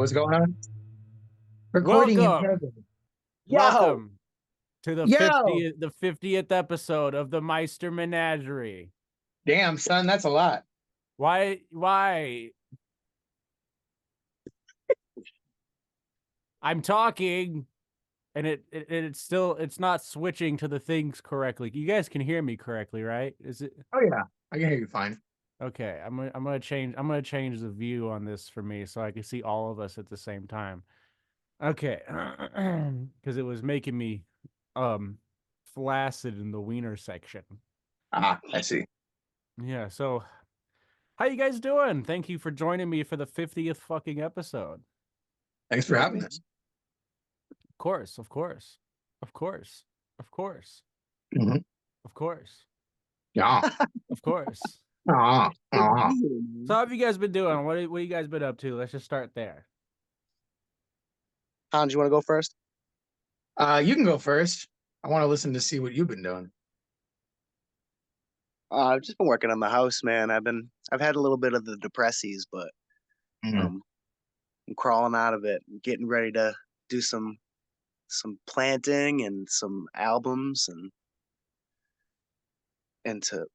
what's going on? Recording in Welcome, progress. Yo, welcome to the yo. 50th episode of the Meister Menagerie. Damn, son, that's a lot. Why? I'm talking, and it's not switching to the things correctly. You guys can hear me correctly, right? Is it Oh yeah, I can hear you fine. okay? I'm gonna change the view on this for me so I can see all of us at the same time. Okay, because it was making me um flaccid in the wiener section. I see. Yeah, so how you guys doing? Thank you for joining me for the 50th fucking episode. Thanks for having us. Of course, of course. Of course. Of course. Mhm. Of course. Yeah. Of course. Aw, aw. So how have you guys been doing? What you guys been up to? Let's just start there. Hans, you want to go first? You can go first. I want to listen to see what you've been doing. I've just been working on the house, man. I've had a little bit of the depressies, but Mhm. I'm crawling out of it, getting ready to do some planting and some albums and to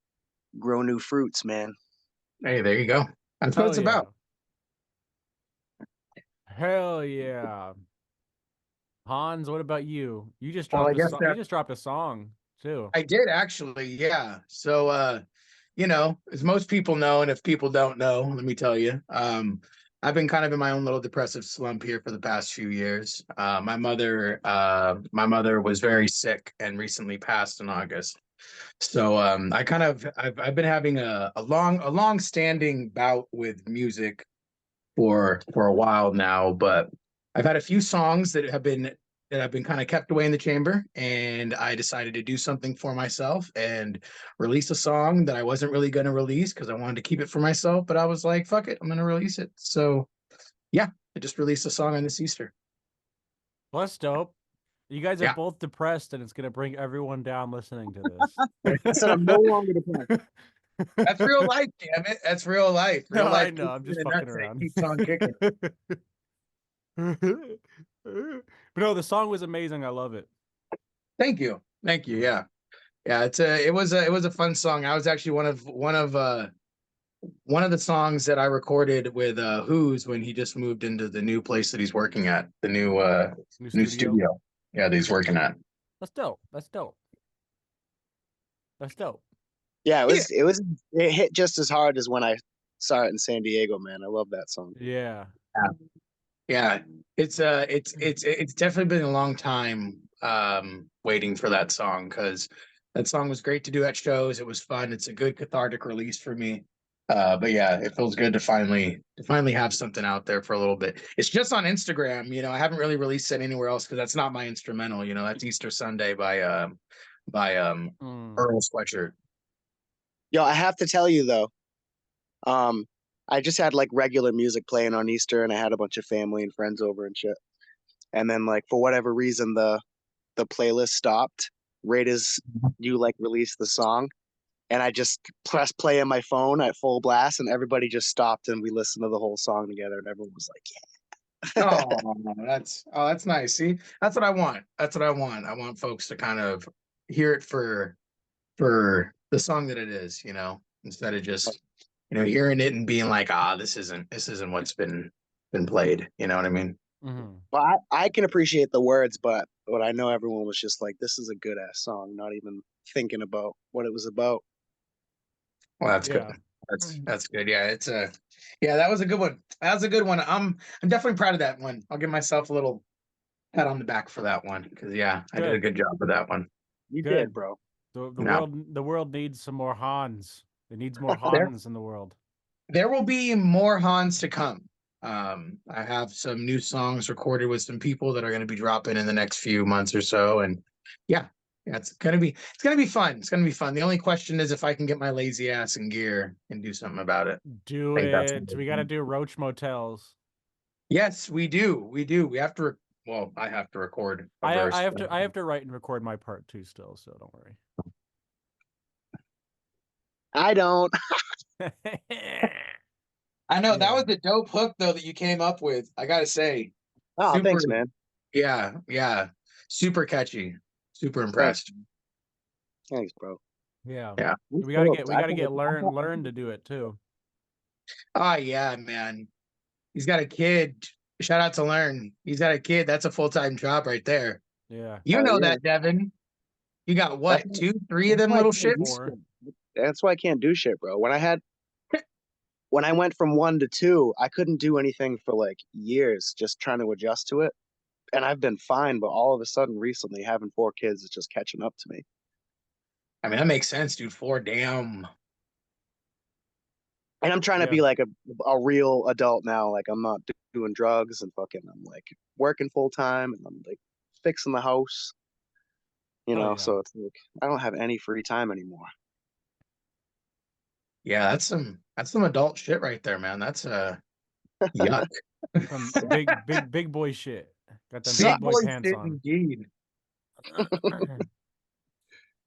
grow new fruits, man. Hey, there you go. That's what Hell it's about. yeah. Hell yeah. Hans, what about you? You just Well, dropped I a guess song. You that just dropped a song too. I did actually, yeah. So, as most people know, and if people don't know, let me tell you, I've been kind of in my own little depressive slump here for the past few years. My mother was very sick and recently passed in August. So, I've been having a long standing bout with music for a while now, but I've had a few songs that have been kind of kept away in the chamber, and I decided to do something for myself and release a song that I wasn't really going to release because I wanted to keep it for myself, but I was like, fuck it, I'm going to release it. So, yeah, I just released a song on this Easter. Well, that's dope. You guys are Yeah. both depressed, and it's gonna bring everyone down listening to this. I said I'm no longer depressed. That's real life, damn it. That's real life. No, Real I life know. kicks I'm you just in the fucking nuts and it around. keeps on kicking. But no, the song was amazing. I love it. Thank you. Thank you. Yeah. Yeah, it was a fun song. I was actually one of the songs that I recorded with Who's when he just moved into the new place that he's working at, the New new studio. studio. Yeah, that he's working at. That's dope. That's dope. That's dope. Yeah, Yeah. it hit just as hard as when I saw it in San Diego, man. I love that song. Yeah. Yeah. It's definitely been a long time waiting for that song because that song was great to do at shows. It was fun. It's a good cathartic release for me. But yeah, it feels good to finally have something out there for a little bit. It's just on Instagram, I haven't really released it anywhere else because that's not my instrumental, that's Easter Sunday by Mm. Earl Sweatshirt. Yo, I have to tell you though, um, I just had like regular music playing on Easter, and I had a bunch of family and friends over and shit. And then like for whatever reason, the playlist stopped right as you like released the song. And I just pressed play on my phone at full blast, and everybody just stopped, and we listened to the whole song together, and everyone was like, Oh, that's nice. See, that's what I want. That's what I want. I want folks to kind of hear it for the song that it is, instead of "Yeah." just, hearing it and being like, this isn't what's been played. You know what I mean? Hmm. Well, I can appreciate the words, but I know everyone was just like, this is a good ass song, not even thinking about what it was about. Well, that's good. Yeah. That's good. Yeah, yeah, that was a good one. That was a good one. I'm definitely proud of that one. I'll give myself a little pat on the back for that one because yeah, I did a Good. good job with that one. You did, Good. bro. The Now world needs some more Hans. It needs more there Hans in the world. there will be more Hans to come. I have some new songs recorded with some people that are going to be dropping in the next few months or so, and yeah, yeah, it's gonna be fun. It's gonna be fun. The only question is if I can get my lazy ass in gear and do something about it. Do I think that's it. We got to do Roach Motels. yes, we do. We do. We have to. Well, I have to record a I verse. have to write and record my part too still, so don't worry. I don't. I know that Yeah. was a dope hook though that you came up with. I gotta say, Oh, super. thanks, man. Yeah, super catchy. Super Thanks. impressed. Thanks, bro. Yeah. Yeah. I'm We gotta stoked. get learn to do it too. Oh yeah, man. He's got a kid. Shout out to Learn. He's got a kid. That's a full-time job right there. Yeah. You Hell know yeah. that, Devin. You got That's, what, 2, 3 of that's them why I little can't do shits? Four. shit. That's why I can't do shit, bro. When I went from 1 to 2, I couldn't do anything for like years, just trying to adjust to it. And I've been fine, but all of a sudden recently having 4 kids is just catching up to me. I mean, that makes sense, dude. 4, damn. And I'm trying to Yeah. be like a real adult now. Like I'm not doing drugs and fucking I'm like working full time and I'm like fixing the house. Oh, yeah. So it's like I don't have any free time anymore. Yeah, that's some adult shit right there, man. That's yuck. Some big boy shit. Got them Big big boy boy pants shit on. indeed.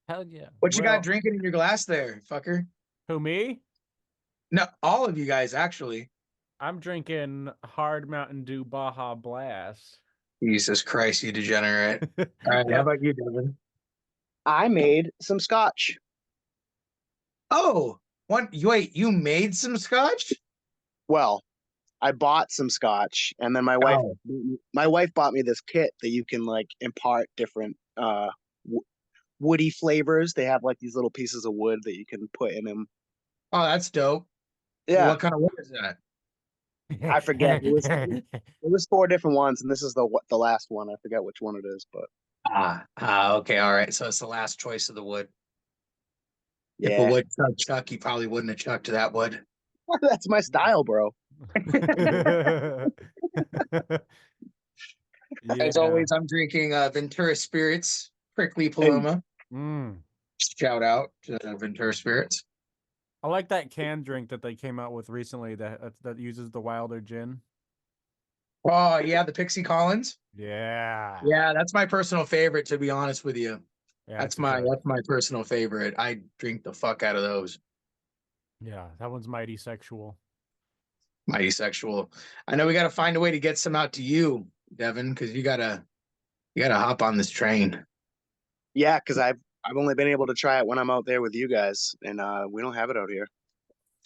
Hell yeah. What you got Well, drinking in your glass there, fucker? who, me? No, all of you guys actually. I'm drinking Hard Mountain Dew Baja Blast. Jesus Christ, you degenerate. All right, how Yep. about you, Devin? I made some scotch. Oh, wait, you made some scotch? Well, I bought some scotch and then my wife bought me this kit that you can like impart different woody flavors. They have like these little pieces of wood that you can put in them. Oh, that's dope. Yeah, What kind of wood is that? I forget. It was 4 different ones, and this is the last one. I forget which one it is, but Okay, all right. So it's the last choice of the wood. If a yeah, wood chuck, you probably wouldn't have chucked that wood. that's my style, bro. As Yeah. always, I'm drinking Ventura Spirits, Prickly Hey, Paloma. Mm. Shout out to Ventura Spirits. I like that canned drink that they came out with recently that uses the Wilder gin. Oh yeah, the Pixie Collins. Yeah. Yeah, that's my personal favorite, to be honest with you. Yeah, it's That's my personal favorite. I drink the fuck out of those. yeah, that one's mighty sexual. Mighty sexual. I know we got to find a way to get some out to you, Devin, because you gotta hop on this train. yeah, because I've only been able to try it when I'm out there with you guys, and we don't have it out here.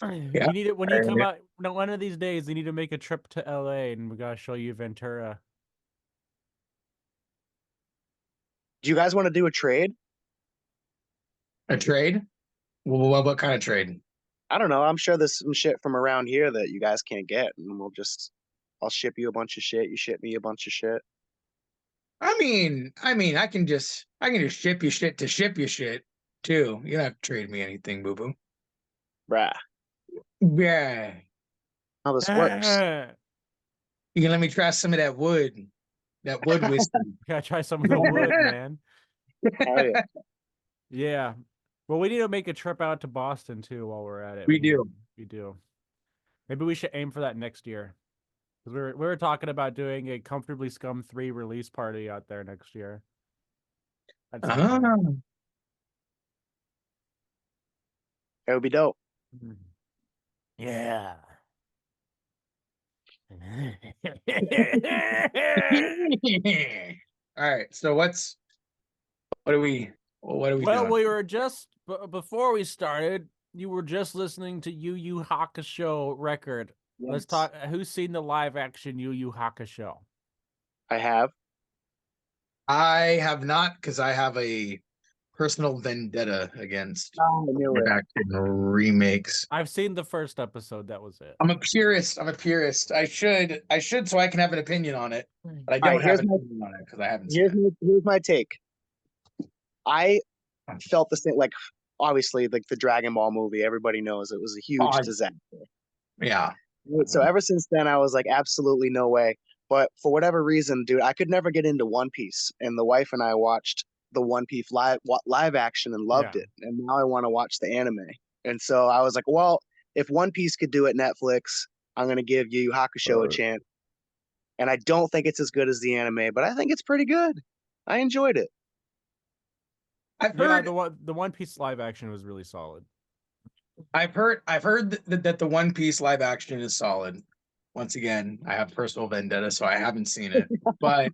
Yeah. You need it when you come out. No, one of these days, you need to make a trip to LA, and we gotta show you Ventura. Do you guys want to do a trade? A trade? Well, what kind of trade? I don't know. I'm sure there's some shit from around here that you guys can't get, and I'll ship you a bunch of shit. You ship me a bunch of shit. I can just ship you shit to ship you shit too. You don't have to trade me anything, boo boo. Bruh, Yeah. how this works. You can let me try some of that wood whiskey. Gotta try some of the wood, man. Hell yeah. Yeah. Well, we need to make a trip out to Boston too while we're at it. We do. We do. Maybe we should aim for that next year. Because we were talking about doing a Comfortably Scum 3 release party out there next year. At some point. Ah. It would be dope. Yeah. All right. So what are we Well, doing? we were just before we started. You were just listening to Yu Yu Hakusho record. Let's Yes. talk. Who's seen the live action Yu Yu Hakusho? I have. I have not, because I have a personal vendetta against Oh, I knew it. live action remakes. I've seen the first episode. That was it. I'm a purist. I should so I can have an opinion on it, but I All don't right, have an opinion on it because I haven't seen it. Here's my take. I felt the same. Like obviously, like the Dragon Ball movie, everybody knows it was a huge Oh, disaster. yeah. So ever since then, I was like, absolutely no way. But for whatever reason, dude, I could never get into One Piece, and the wife and I watched the One Piece live action and loved Yeah. it, and now I want to watch the anime. And so I was like, well, if One Piece could do it, Netflix, I'm gonna give Yu Yu Hakusho a chance. And I don't think it's as good as the anime, but I think it's pretty good. I enjoyed it. I've Yeah, heard the One Piece live action was really solid. I've heard that the One Piece live action is solid. Once again, I have personal vendetta, so I haven't seen it. But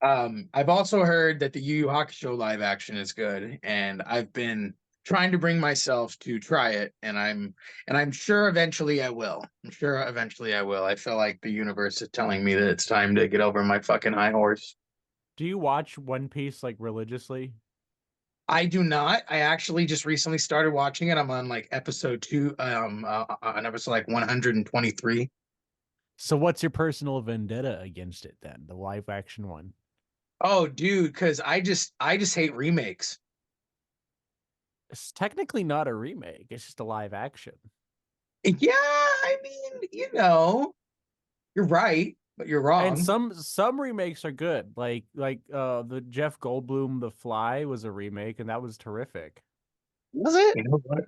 I've also heard that the Yu Yu Hakusho live action is good, and I've been trying to bring myself to try it, and I'm sure eventually I will. I'm sure eventually I will. I feel like the universe is telling me that it's time to get over my fucking high horse. Do you watch One Piece like religiously? I do not. I actually just recently started watching it. I'm on like episode two, on episode like 123. So what's your personal vendetta against it then? The live action one. Oh, dude, because I just hate remakes. It's technically not a remake. It's just a live action. Yeah, I mean, you're right, but you're And wrong. some remakes are good. Like the Jeff Goldblum The Fly was a remake and that was terrific. Was it? You know what?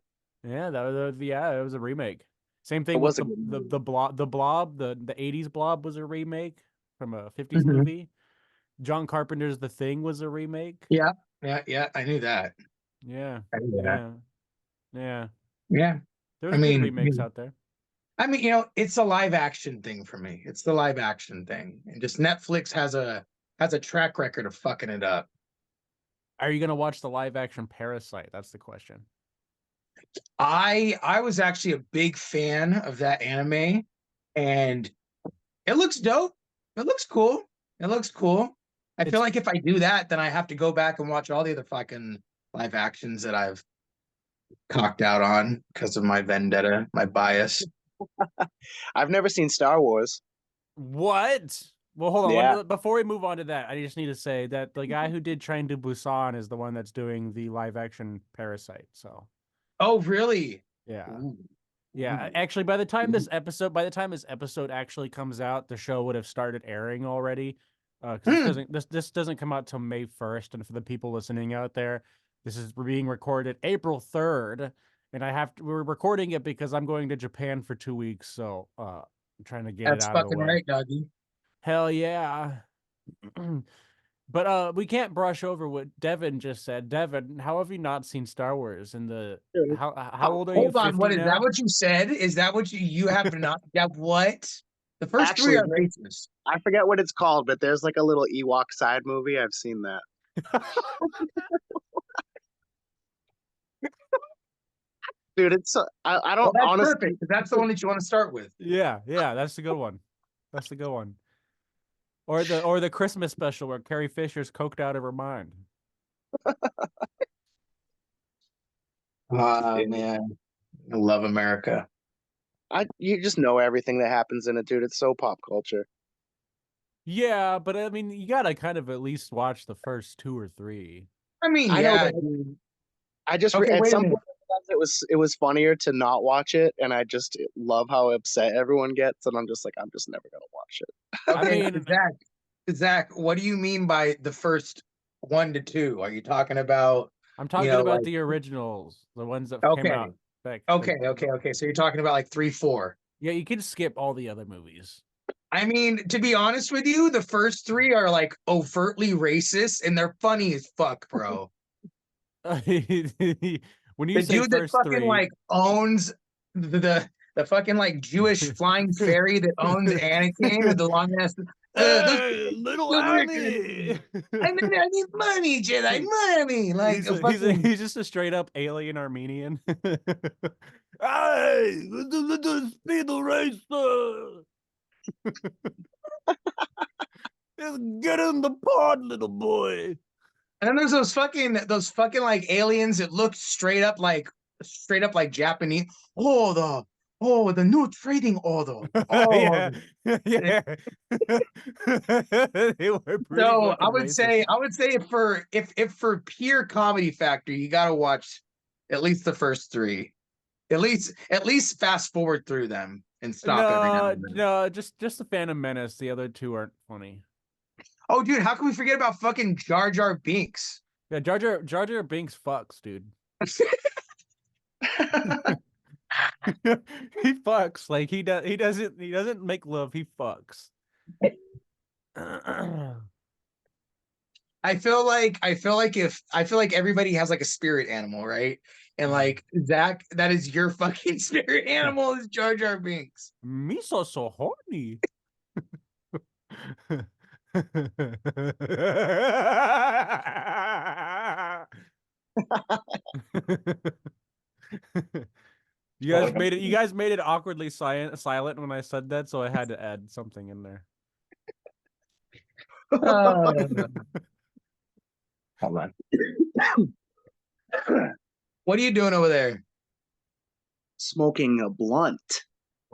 Yeah, that was yeah, it was a remake. Same thing It with was a good movie. the Blob, the 80s Blob was a remake from a 50s Mhm. movie. John Carpenter's The Thing was a remake. Yeah, yeah. I knew that. Yeah. I knew that. Yeah. Yeah. Yeah. I There's good mean, remakes out there. it's a live action thing for me. It's the live action thing, and just Netflix has a track record of fucking it up. Are you gonna watch the live action Parasite? That's the question. I was actually a big fan of that anime, and it looks dope. It looks cool. It looks cool. I feel It's like if I do that, then I have to go back and watch all the other fucking live actions that I've cocked out on because of my vendetta, my bias. I've never seen Star Wars. what? Well, hold on. Yeah. Before we move on to that, I just need to say that the guy who did Train to Busan is the one that's doing the live action Parasite. So Oh, really? yeah. Ooh, Yeah, ooh, actually, ooh. by the time this episode actually comes out, the show would have started airing already. Because Hmm. this doesn't come out till May 1st, and for the people listening out there, this is being recorded April 3rd, and we're recording it because I'm going to Japan for 2 weeks, so I'm trying to get it That's out of the fucking way. right, doggy. Hell yeah. But we can't brush over what Devin just said. Devin, how have you not seen Star Wars? And the Dude, how old are you? Hold on, 50 what is that? now? What you said? Is that what you have not? Yeah, what? The first three actually, are racist. I forget what it's called, but there's like a little Ewok side movie. I've seen that. Dude, it's I Well, don't that's honestly. perfect because that's the one that you want to start with. Yeah, that's the good one. That's the good one. Or the Christmas special where Carrie Fisher's coked out of her mind. Ah, man, I love America. You just know everything that happens in it, dude. It's so pop culture. Yeah, but I mean, you gotta kind of at least watch the first two or three. I mean, I know, yeah, but dude. I just Okay, at wait a some minute. point it was funnier to not watch it, and I just love how upset everyone gets, and I'm just like, I'm just never gonna watch it. I Okay, mean, Zach, what do you mean by the first one to two? Are you talking about, I'm talking about like, the originals, the ones that came okay, out back like okay. So you're talking about like three, four. yeah, you can skip all the other movies. I mean, to be honest with you, the first three are like overtly racist and they're funny as fuck, bro. When you The say dude that first fucking three, like owns the fucking like Jewish flying fairy that owns Anakin with the long ass. Those hey, little good Annie. I need money, Jedi money. Like He's a a, he's a, fucking. he's just a straight up alien Armenian. Hey, the speed racer. Just get in the pod, little boy. And then there's those fucking like aliens that look straight up like Japanese. Oh the new trading order. Oh, Yeah, yeah. They were pretty so fucking racist. I would say if for pure comedy factor, you gotta watch at least the first three. At least fast forward through them and stop every now No, and then. no, just the Phantom Menace. The other two aren't funny. Oh, dude, how can we forget about fucking Jar Jar Binks? Yeah, Jar Jar Binks fucks, dude. He fucks like he doesn't make love. He fucks. I feel like everybody has like a spirit animal, right? And like Zach, that is your fucking spirit animal is Jar Jar Binks. Me so horny. You guys made it awkwardly silent when I said that, so I had to add something in there. Hold on. What are you doing over there? Smoking a blunt.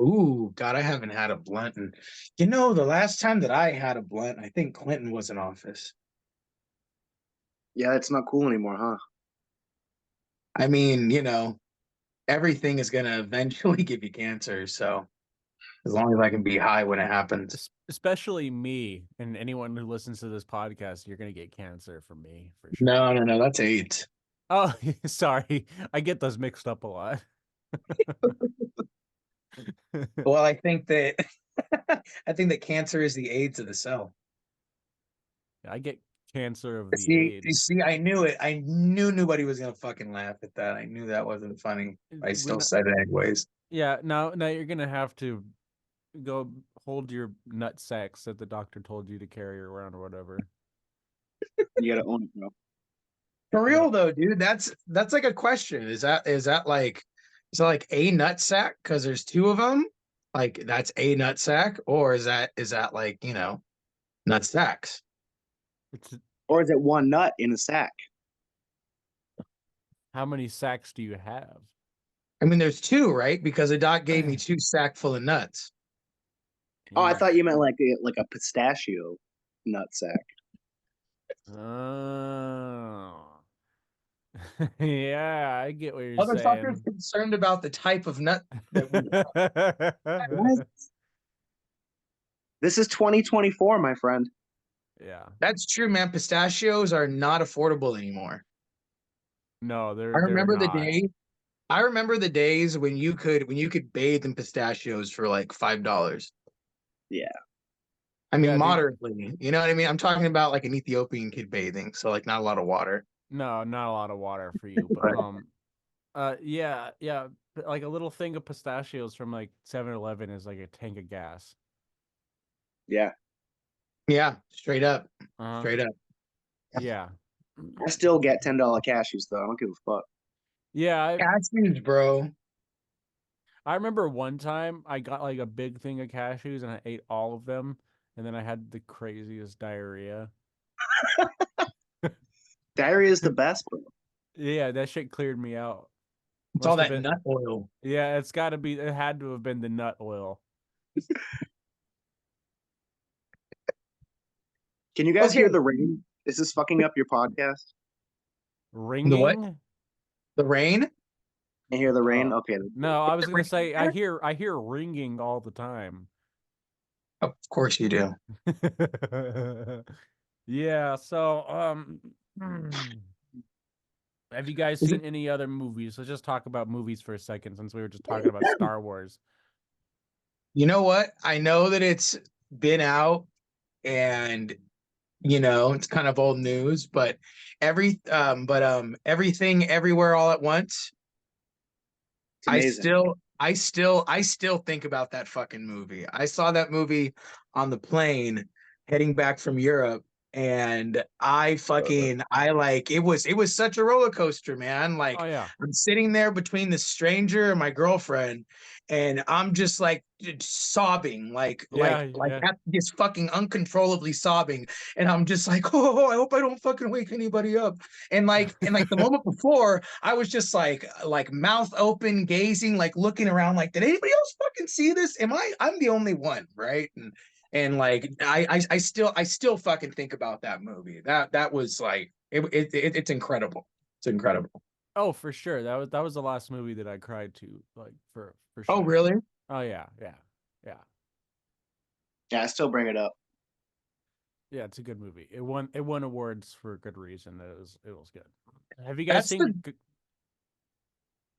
Ooh, God, I haven't had a blunt. And the last time that I had a blunt, I think Clinton was in office. Yeah, it's not cool anymore, huh? I mean, everything is gonna eventually give you cancer. So as long as I can be high when it happens. Especially me and anyone who listens to this podcast, you're gonna get cancer from me for sure. No, that's AIDS. Oh, sorry, I get those mixed up a lot. Well, I think that cancer is the AIDS of the cell. I get cancer of the AIDS. See, I knew it. I knew nobody was gonna fucking laugh at that. I knew that wasn't funny. I still said it anyways. Yeah, now you're gonna have to go hold your nut sacks that the doctor told you to carry around or whatever. You gotta own it, bro. For real though, dude, that's like a question. Is that like a nut sack because there's two of them? Like that's a nut sack, or is that like nut sacks? Or is it one nut in a sack? How many sacks do you have? I mean, there's two, right? Because the doc gave me 2 sacks full of nuts. Oh, I thought you meant like a pistachio nut sack. Oh. Yeah, I get what you're Motherfucker's saying. concerned about the type of nut that we This is 2024, my friend. Yeah. That's true, man. Pistachios are not affordable anymore. No, they're I remember not. I remember the days when you could bathe in pistachios for like $5. Yeah. I mean, Yeah, dude. moderately. You know what I mean? I'm talking about like an Ethiopian kid bathing, so like not a lot of water. No, not a lot of water for you, but yeah, like a little thing of pistachios from like 7-Eleven is like a tank of gas. Yeah. Yeah, straight up. Uh-huh. Straight up. Yeah. I still get $10 cashews though. I don't give a fuck. Yeah, Cashews, bro. I remember one time I got like a big thing of cashews and I ate all of them, and then I had the craziest diarrhea. Diarrhea is the best, bro. Yeah, that shit cleared me out. It's all that nut oil. Yeah, it had to have been the nut oil. Can you guys hear the rain? Is this fucking up your podcast? Ringing? The what? The rain? I hear the rain. Okay. No, I was gonna say I hear ringing all the time. Of course you do. Yeah. So, have you guys seen any other movies? Let's just talk about movies for a second, since we were just talking about Star Wars. You know what? I know that it's been out and it's kind of old news, but everything everywhere all at once. I still think about that fucking movie. I saw that movie on the plane heading back from Europe, and I like it was such a roller coaster, man. Like, Oh yeah. I'm sitting there between the stranger and my girlfriend, and I'm just like sobbing, like just fucking uncontrollably sobbing, and I'm just like, oh, I hope I don't fucking wake anybody up. And like the moment before, I was just like mouth open, gazing, like looking around, like, did anybody else fucking see this? I'm the only one, right? And like I still fucking think about that movie. That was like it's incredible. It's incredible. Oh, for sure. That was the last movie that I cried to, like for sure. Oh, really? Oh yeah. Yeah, I still bring it up. Yeah, it's a good movie. It won awards for good reason. It was good. Have you guys seen?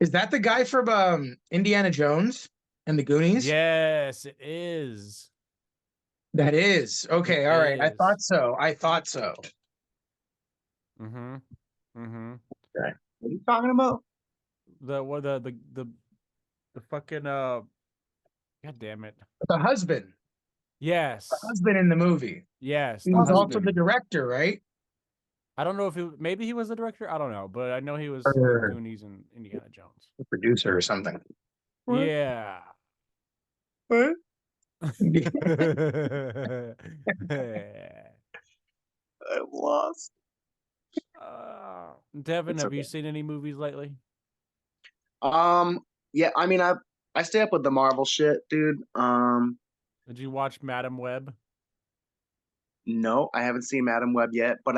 Is that the guy from Indiana Jones and the Goonies? Yes, it is. That is. Okay, all right. I thought so. Mm-hmm. Okay. What are you talking about? The fucking God damn it. The husband. Yes. The husband in the movie. Yes. He The was husband. also the director, right? I don't know if maybe he was the director. I don't know, but I know he was in Or Goonies and Indiana Jones. the producer or something. What? Yeah. What? I'm lost. Devin, It's have you okay. seen any movies lately? Yeah, I mean, I stay up with the Marvel shit, dude. Did you watch Madam Web? No, I haven't seen Madam Web yet, but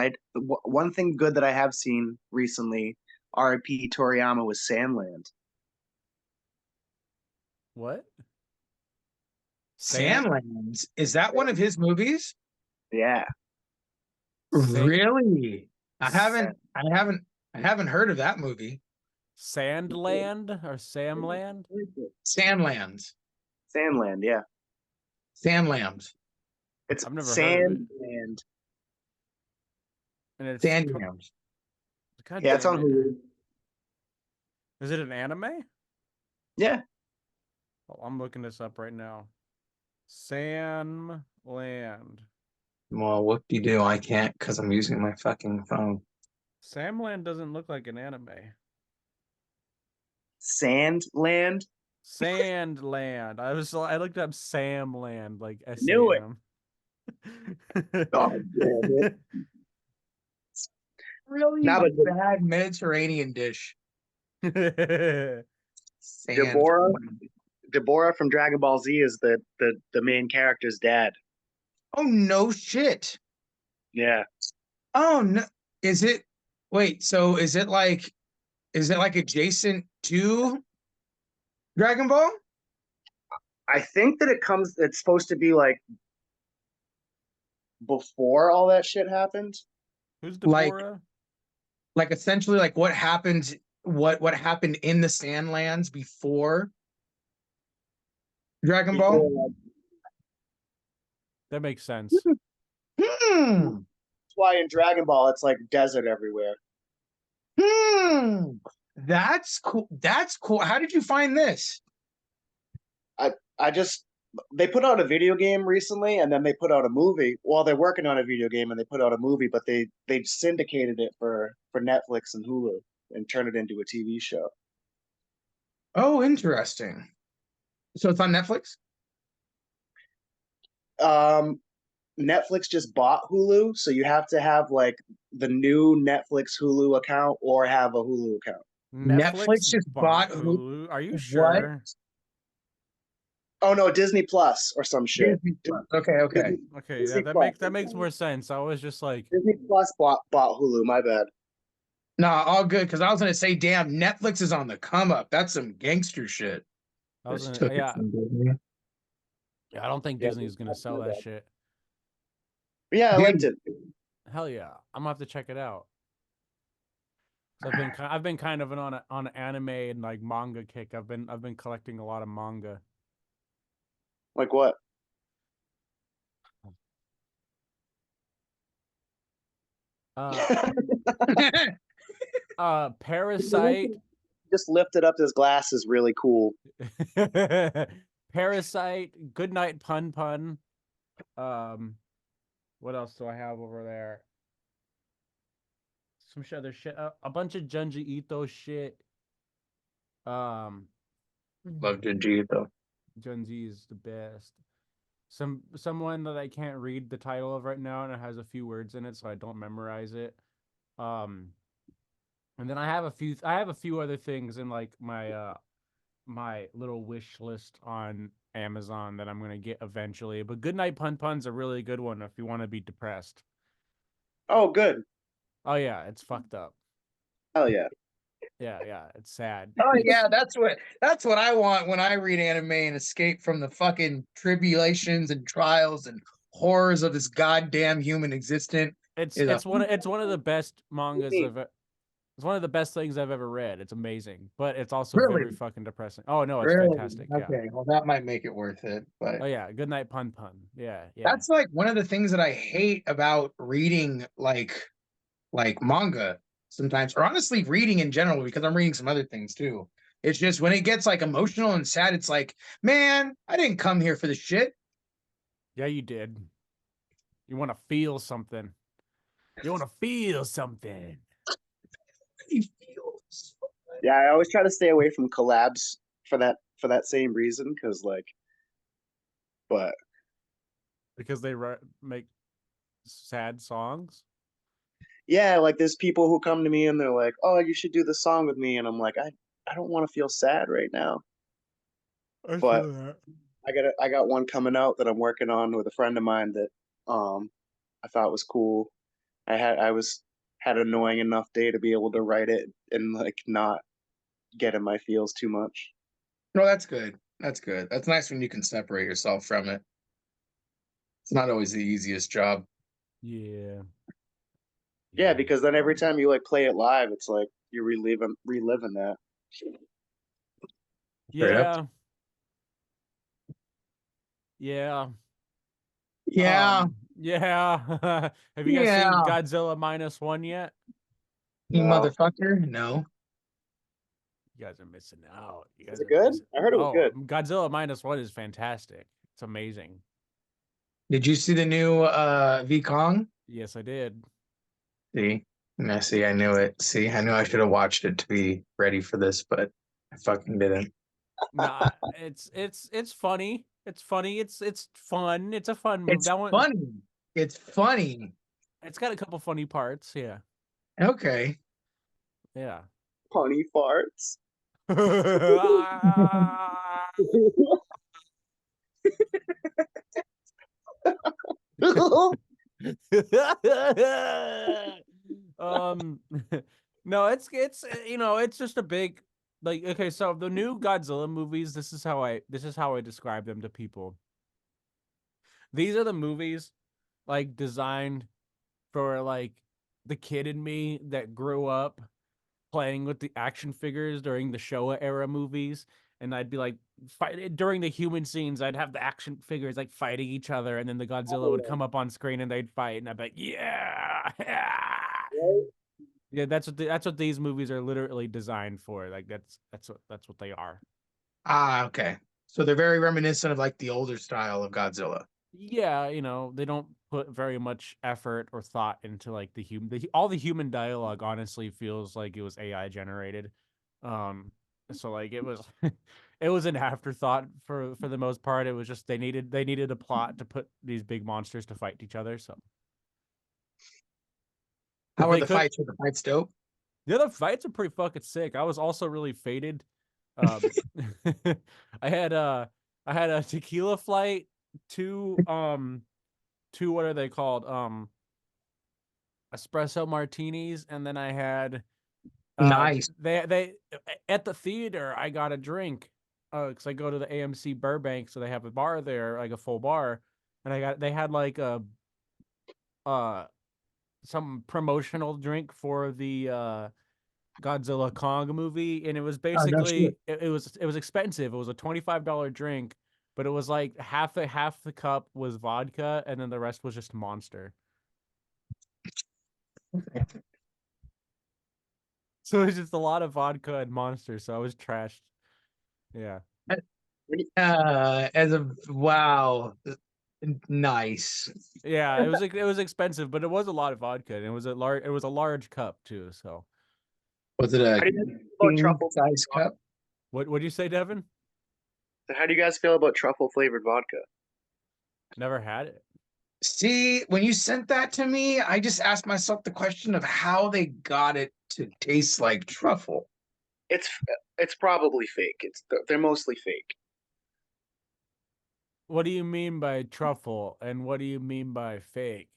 one thing good that I have seen recently, R.I.P. Toriyama, was Sandland. What? Sandlands. Is that one of his movies? Yeah. Really? I Sa- haven't heard of that movie. Sandland or Samland? Sandlands. Sandland, yeah. Sandlams. It's I've never heard of it. Sandland. And it's Sandlams. God Yeah, it's damn on it. Hulu. Is it an anime? Yeah. Oh, I'm looking this up right now. Samland. Well, what do you do? I can't because I'm using my fucking phone. Samland doesn't look like an anime. Sandland. Sandland. I looked up Samland, like Knew it. SAM. Oh, damn it. Really Now, but bad Mediterranean dish. Sand. Deborah from Dragon Ball Z is the main character's dad. Oh no shit. Yeah. Oh no. Is it? Wait. So is it like adjacent to Dragon Ball? I think that it's supposed to be like before all that shit happened. Who's Like Deborah? Essentially like what happened in the Sandlands before Dragon Ball? That makes sense. Hmm. That's why in Dragon Ball it's like desert everywhere. That's cool. That's cool. How did you find this? They put out a video game recently and then they put out a movie. Well, they're working on a video game and they put out a movie, but they syndicated it for Netflix and Hulu and turned it into a TV show. Oh, interesting. So it's on Netflix? Netflix just bought Hulu, so you have to have like the new Netflix Hulu account or have a Hulu account. Netflix just bought Hulu. Are you what? sure? Oh no, Disney Plus or some shit. Disney Plus. Okay. Okay, Disney yeah, Plus. that makes more sense. I was just like Disney Plus bought Hulu. My bad. Nah, all good. Because I was gonna say, damn, Netflix is on the come up. That's some gangster shit. yeah, I don't think Disney's gonna sell that shit. Yeah, I liked it. Hell yeah, I'm gonna have to check it out. So I've been kind of on an anime and like manga kick. I've been collecting a lot of manga. Like what? Parasite. Just lifted up his glasses really cool. Parasite, Goodnight Pun Pun. What else do I have over there? Some other shit. A bunch of Junji Ito shit. Love Junji Ito. Junji is the best. Someone that I can't read the title of right now, and it has a few words in it, so I don't memorize it. And then I have a few other things in like my my little wish list on Amazon that I'm gonna get eventually. But Goodnight Pun Pun's a really good one if you want to be depressed. Oh, good. Oh yeah, it's fucked up. Hell yeah. Yeah, it's sad. Oh yeah, that's what I want when I read anime and escape from the fucking tribulations and trials and horrors of this goddamn human existence. It's one of the best mangas it's one of the best things I've ever read. It's amazing, but it's also very fucking depressing. Oh no, it's fantastic. Okay, well that might make it worth it. But oh yeah, Goodnight Pun Pun. Yeah. That's like one of the things that I hate about reading like manga. sometimes, or honestly reading in general, because I'm reading some other things too. It's just when it gets like emotional and sad, it's like, man, I didn't come here for this shit. Yeah, you did. You want to feel something. You want to feel something. It feels. Yeah, I always try to stay away from collabs for that same reason, because like, but Because they make sad songs. yeah, like there's people who come to me and they're like, "Oh, you should do the song with me," and I'm like, I don't want to feel sad right now, I but feel that. I got one coming out that I'm working on with a friend of mine that I thought was cool. I was had an annoying enough day to be able to write it and like not get in my feels too much. No, that's good. That's good. That's nice when you can separate yourself from it. It's not always the easiest job. Yeah. Yeah, because then every time you like play it live, it's like you're reliving that. Straight up. Yeah. Yeah. Yeah. Yeah. Have you guys seen Yeah. Godzilla -1 yet? You No. motherfucker. No. You guys are missing out. You Is guys it are good? missing. I heard it was Oh, good. Godzilla -1 is fantastic. It's amazing. Did you see the new V Kong? Yes, I did. See? I see, I knew it. See, I knew I should have watched it to be ready for this, but I fucking didn't. Nah, it's funny. It's funny. It's fun. It's a fun movie. It's That one. funny. It's funny. It's got a couple funny parts. Yeah. Okay. Yeah. Punny farts. um no, it's it's just a big, like, okay, so the new Godzilla movies, this is how I describe them to people. These are the movies like designed for like the kid in me that grew up playing with the action figures during the Showa era movies, and I'd be like fight during the human scenes. I'd have the action figures like fighting each other, and then the Godzilla would come up on screen and they'd fight, and I'd be like, yeah, yeah. That's what these movies are literally designed for. Like that's what they are. Ah, okay. So they're very reminiscent of like the older style of Godzilla. Yeah, they don't put very much effort or thought into like all the human dialogue honestly feels like it was AI generated. Um so like it was it was an afterthought for the most part. It was just they needed a plot to put these big monsters to fight each other. So if How are they the could, fights? Are the fights dope? the other fights are pretty fucking sick. I was also really faded. Um I had uh I had a tequila flight, two what are they called? Espresso martinis, and then I had Nice. they at the theater I got a drink because I go to the AMC Burbank, so they have a bar there, like a full bar, and they had like a uh some promotional drink for the Godzilla Kong movie, and it was Oh, no basically shit. it was expensive. It was a $25 drink, but it was like half the cup was vodka, and then the rest was just Monster. So it was just a lot of vodka and Monster. So I was trashed. Yeah. As a wow, nice. Yeah, it was expensive, but it was a lot of vodka, and it was a large cup too. So Was it a How do you guys feel about king truffle? size cup? what do you say, Devin? How do you guys feel about truffle flavored vodka? Never had it. See, when you sent that to me, I just asked myself the question of how they got it to taste like truffle. It's it's probably fake. They're mostly fake. What do you mean by truffle, and what do you mean by fake?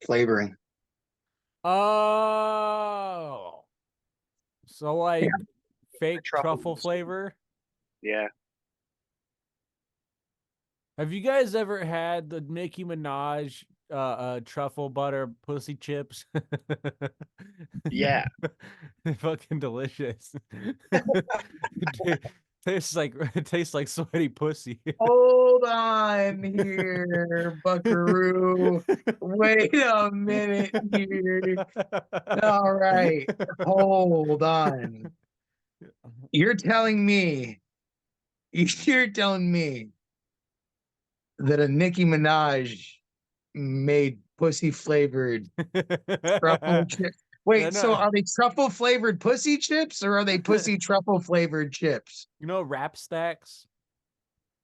Flavoring. Oh, so Yeah. like fake Truffle. truffle flavor. Yeah. Have you guys ever had the Nicki Minaj truffle butter pussy chips? Yeah. They're fucking delicious. It tastes like sweaty pussy. Hold on here, Buckaroo. Wait a minute here. All right. Hold on. You're telling me that a Nicki Minaj made pussy flavored truffle chips. Wait, so No. are they truffle flavored pussy chips or are they pussy truffle flavored chips? You know Rap Stacks?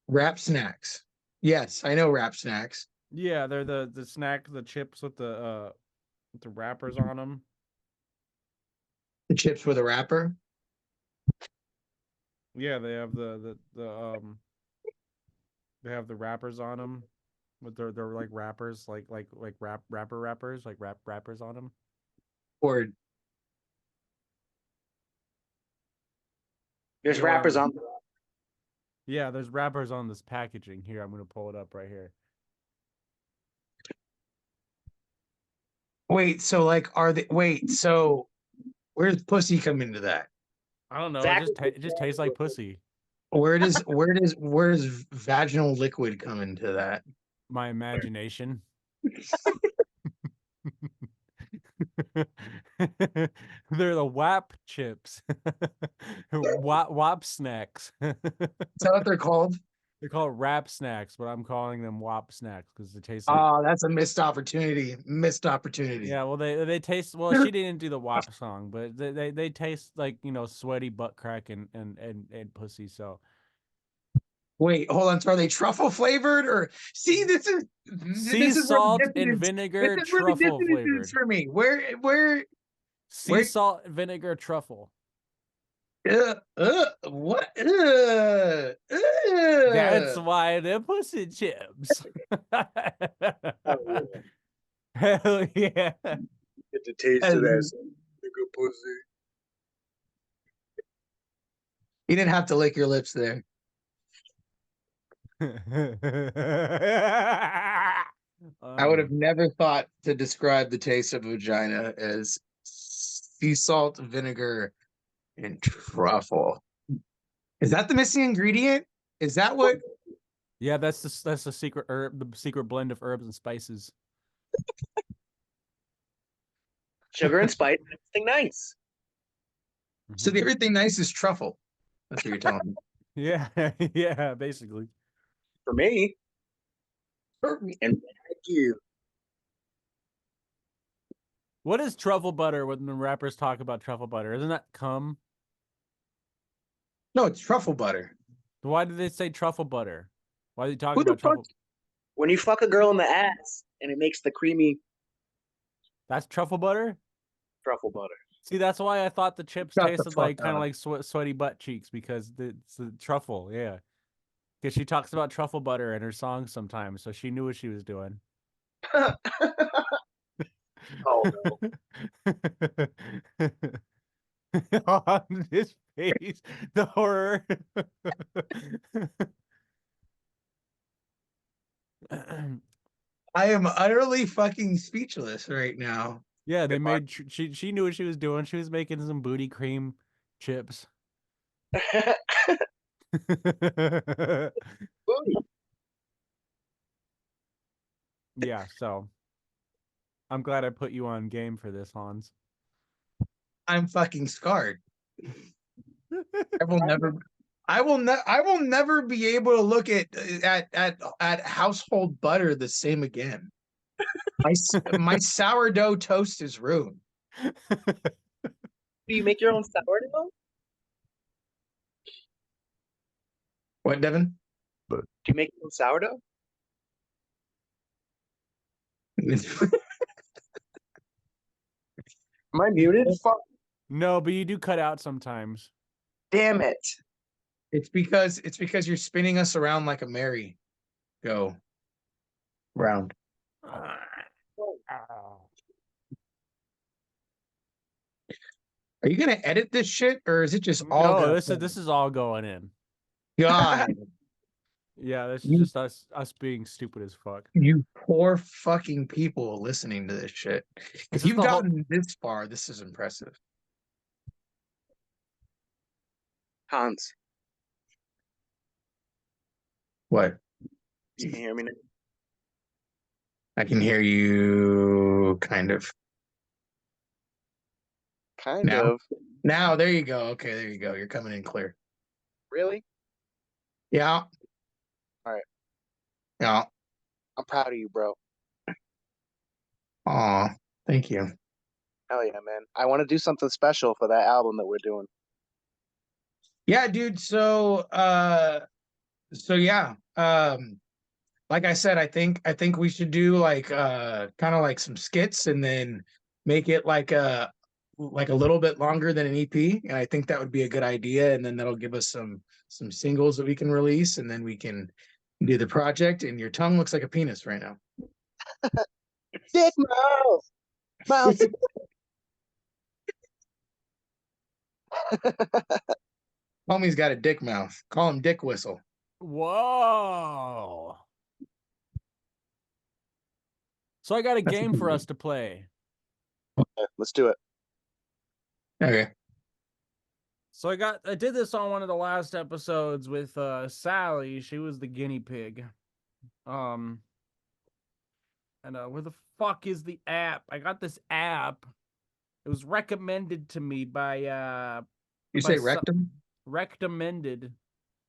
Wrap snacks. Yes, I know wrap snacks. Yeah, they're the snack, the chips with the wrappers on them. The chips with a wrapper. Yeah, they have they have the wrappers on them. But they're like wrappers, like wrappers, like wrappers on them. Or There's You know what rappers I'm- on. Yeah, there's wrappers on this packaging. Here, I'm gonna pull it up right here. wait, so like are they wait, so where's pussy come into that? I don't know. Exactly. It just tastes like pussy. Where does vaginal liquid come into that? My imagination. They're the WAP chips. WAP snacks. Is that what they're called? They're called Rap Snacks, but I'm calling them WAP snacks because they taste like. Oh, that's a missed opportunity. Missed opportunity. Yeah, well, they taste. Well, she didn't do the WAP song, but they taste like sweaty butt crack and pussy. So Wait, hold on. So are they truffle flavored or see? This is sea salt and vinegar This is where the truffle dissonance flavored. is for me. Where? Sea salt vinegar truffle. What? That's why they're pussy chips. Hell yeah. Get the taste of that nigga pussy. You didn't have to lick your lips there. I would have never thought to describe the taste of vagina as sea salt, vinegar, and truffle. Is that the missing ingredient? Is that what? Yeah, that's the secret herb, the secret blend of herbs and spices. Sugar and spice, everything nice. So the everything nice is truffle. That's what you're telling me. Yeah, yeah, basically. For me. And thank you. What is truffle butter when the rappers talk about truffle butter? Isn't that cum? No, it's truffle butter. Why do they say truffle butter? Why are they Who talking the about truffle? When you fuck a girl in the ass and it makes the creamy That's truffle butter? truffle butter. See, that's why I thought the chips Shut the tasted fuck like kind up. of like sweaty butt cheeks because it's the truffle, yeah. Because she talks about truffle butter in her songs sometimes, so she knew what she was doing. Oh no. On his face, the horror. I am utterly fucking speechless right now. Yeah, they made she knew what she was doing. She was making some booty cream chips. Yeah, so I'm glad I put you on game for this, Hans. I'm fucking scarred. I will never be able to look at household butter the same again. My sourdough toast is ruined. Do you make your own sourdough? What, Devin? Do you make your own sourdough? Am I muted? Fuck. No, but you do cut out sometimes. Damn it. It's because you're spinning us around like a merry go round. Are you gonna edit this shit or is it just all? No, gonna this is all going in. God. Yeah, this is You- just us being stupid as fuck. You poor fucking people listening to this shit. This If is you've the whole- gotten this far, this is impressive. Hans, What? You can hear me now? I can hear you kind of Kind now. of. Now, there you go. Okay, there you go. You're coming in clear. Really? Yeah. All right. Yeah. I'm proud of you, bro. Aw, thank you. Hell yeah, man. I want to do something special for that album that we're doing. Yeah, dude. So yeah. Like I said, I think we should do like kind of like some skits and then make it like a little bit longer than an EP. And I think that would be a good idea. And then that'll give us some singles that we can release, and then we can do the project. And your tongue looks like a penis right now. Dick mouth! Mouth! Homie's got a dick mouth. Call him Dick Whistle. Whoa. So I got a That's game a for good us to play. Let's do it. Okay. So I did this on one of the last episodes with Sally. She was the guinea pig. And where the fuck is the app? I got this app. It was recommended to me by You by say rectum? recommended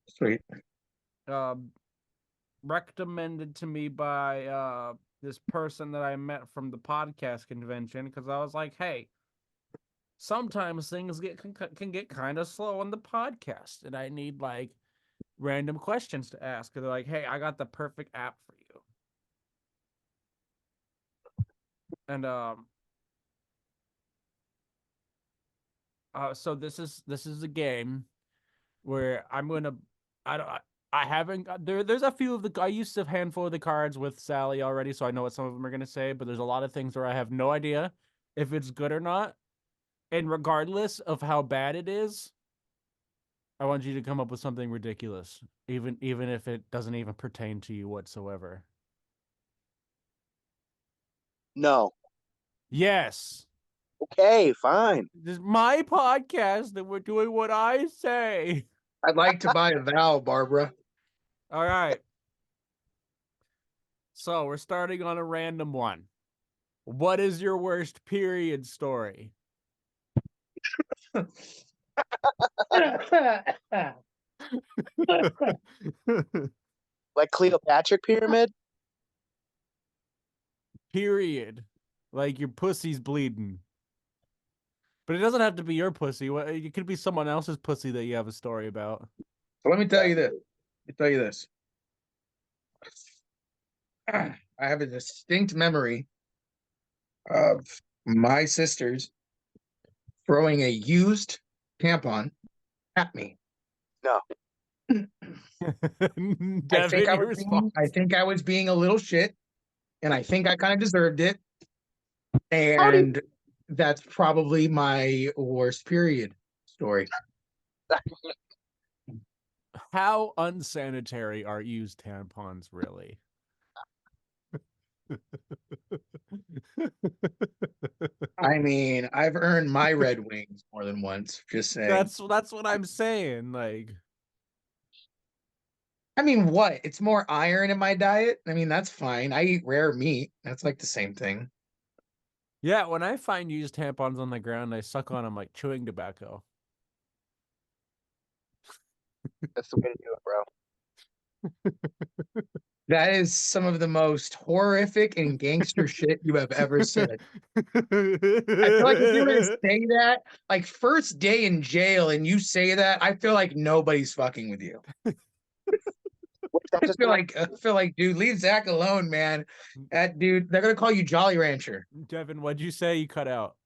Sweet. recommended to me by this person that I met from the podcast convention, because I was like, hey, sometimes things can get kind of slow on the podcast, and I need like random questions to ask. And they're like, hey, I got the perfect app for you. And so this is a game where I'm gonna I haven't got there's a few of the I used a handful of the cards with Sally already, so I know what some of them are gonna say, but there's a lot of things where I have no idea if it's good or not. And regardless of how bad it is, I want you to come up with something ridiculous, even if it doesn't even pertain to you whatsoever. No. Yes. Okay, fine. This is my podcast and we're doing what I say. I'd like to buy a vowel, Barbara. All right. So we're starting on a random one. What is your worst period story? Like Cleopatra Pyramid? Period. Like your pussy's bleeding. But it doesn't have to be your pussy. It could be someone else's pussy that you have a story about. So let me tell you this. I have a distinct memory of my sisters throwing a used tampon at me. No. Devin, your response. I think I was being a little shit, and I think I kind of deserved it. And that's probably my worst period story. How unsanitary are used tampons, really? I mean, I've earned my Red Wings more than once. Just saying. That's what I'm saying. Like, I mean, what? It's more iron in my diet. I mean, that's fine. I eat rare meat. That's like the same thing. yeah, when I find used tampons on the ground, I suck on them like chewing tobacco. That's the way to do it, bro. That is some of the most horrific and gangster shit you have ever said. I feel like if you were to say that, like first day in jail, and you say that, I feel like nobody's fucking with you. I feel like, dude, leave Zach alone, man. That dude, they're gonna call you Jolly Rancher. Devin, what'd you say? You cut out.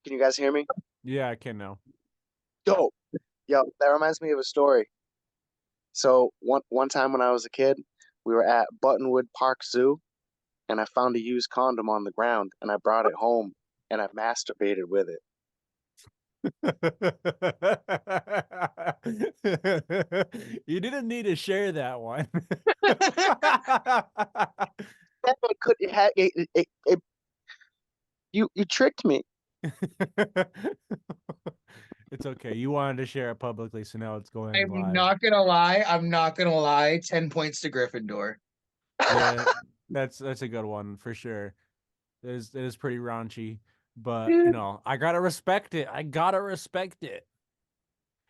Can you guys hear me? Yeah, I can now. Yo, that reminds me of a story. So one time when I was a kid, we were at Buttonwood Park Zoo, and I found a used condom on the ground, and I brought it home, and I masturbated with it. You didn't need to share that one. You tricked me. It's okay. You wanted to share it publicly, so now it's going I'm live. not gonna lie. I'm not gonna lie. 10 points to Gryffindor. Yeah, that's a good one for sure. It is pretty raunchy, but Yeah. you know, I gotta respect it. I gotta respect it.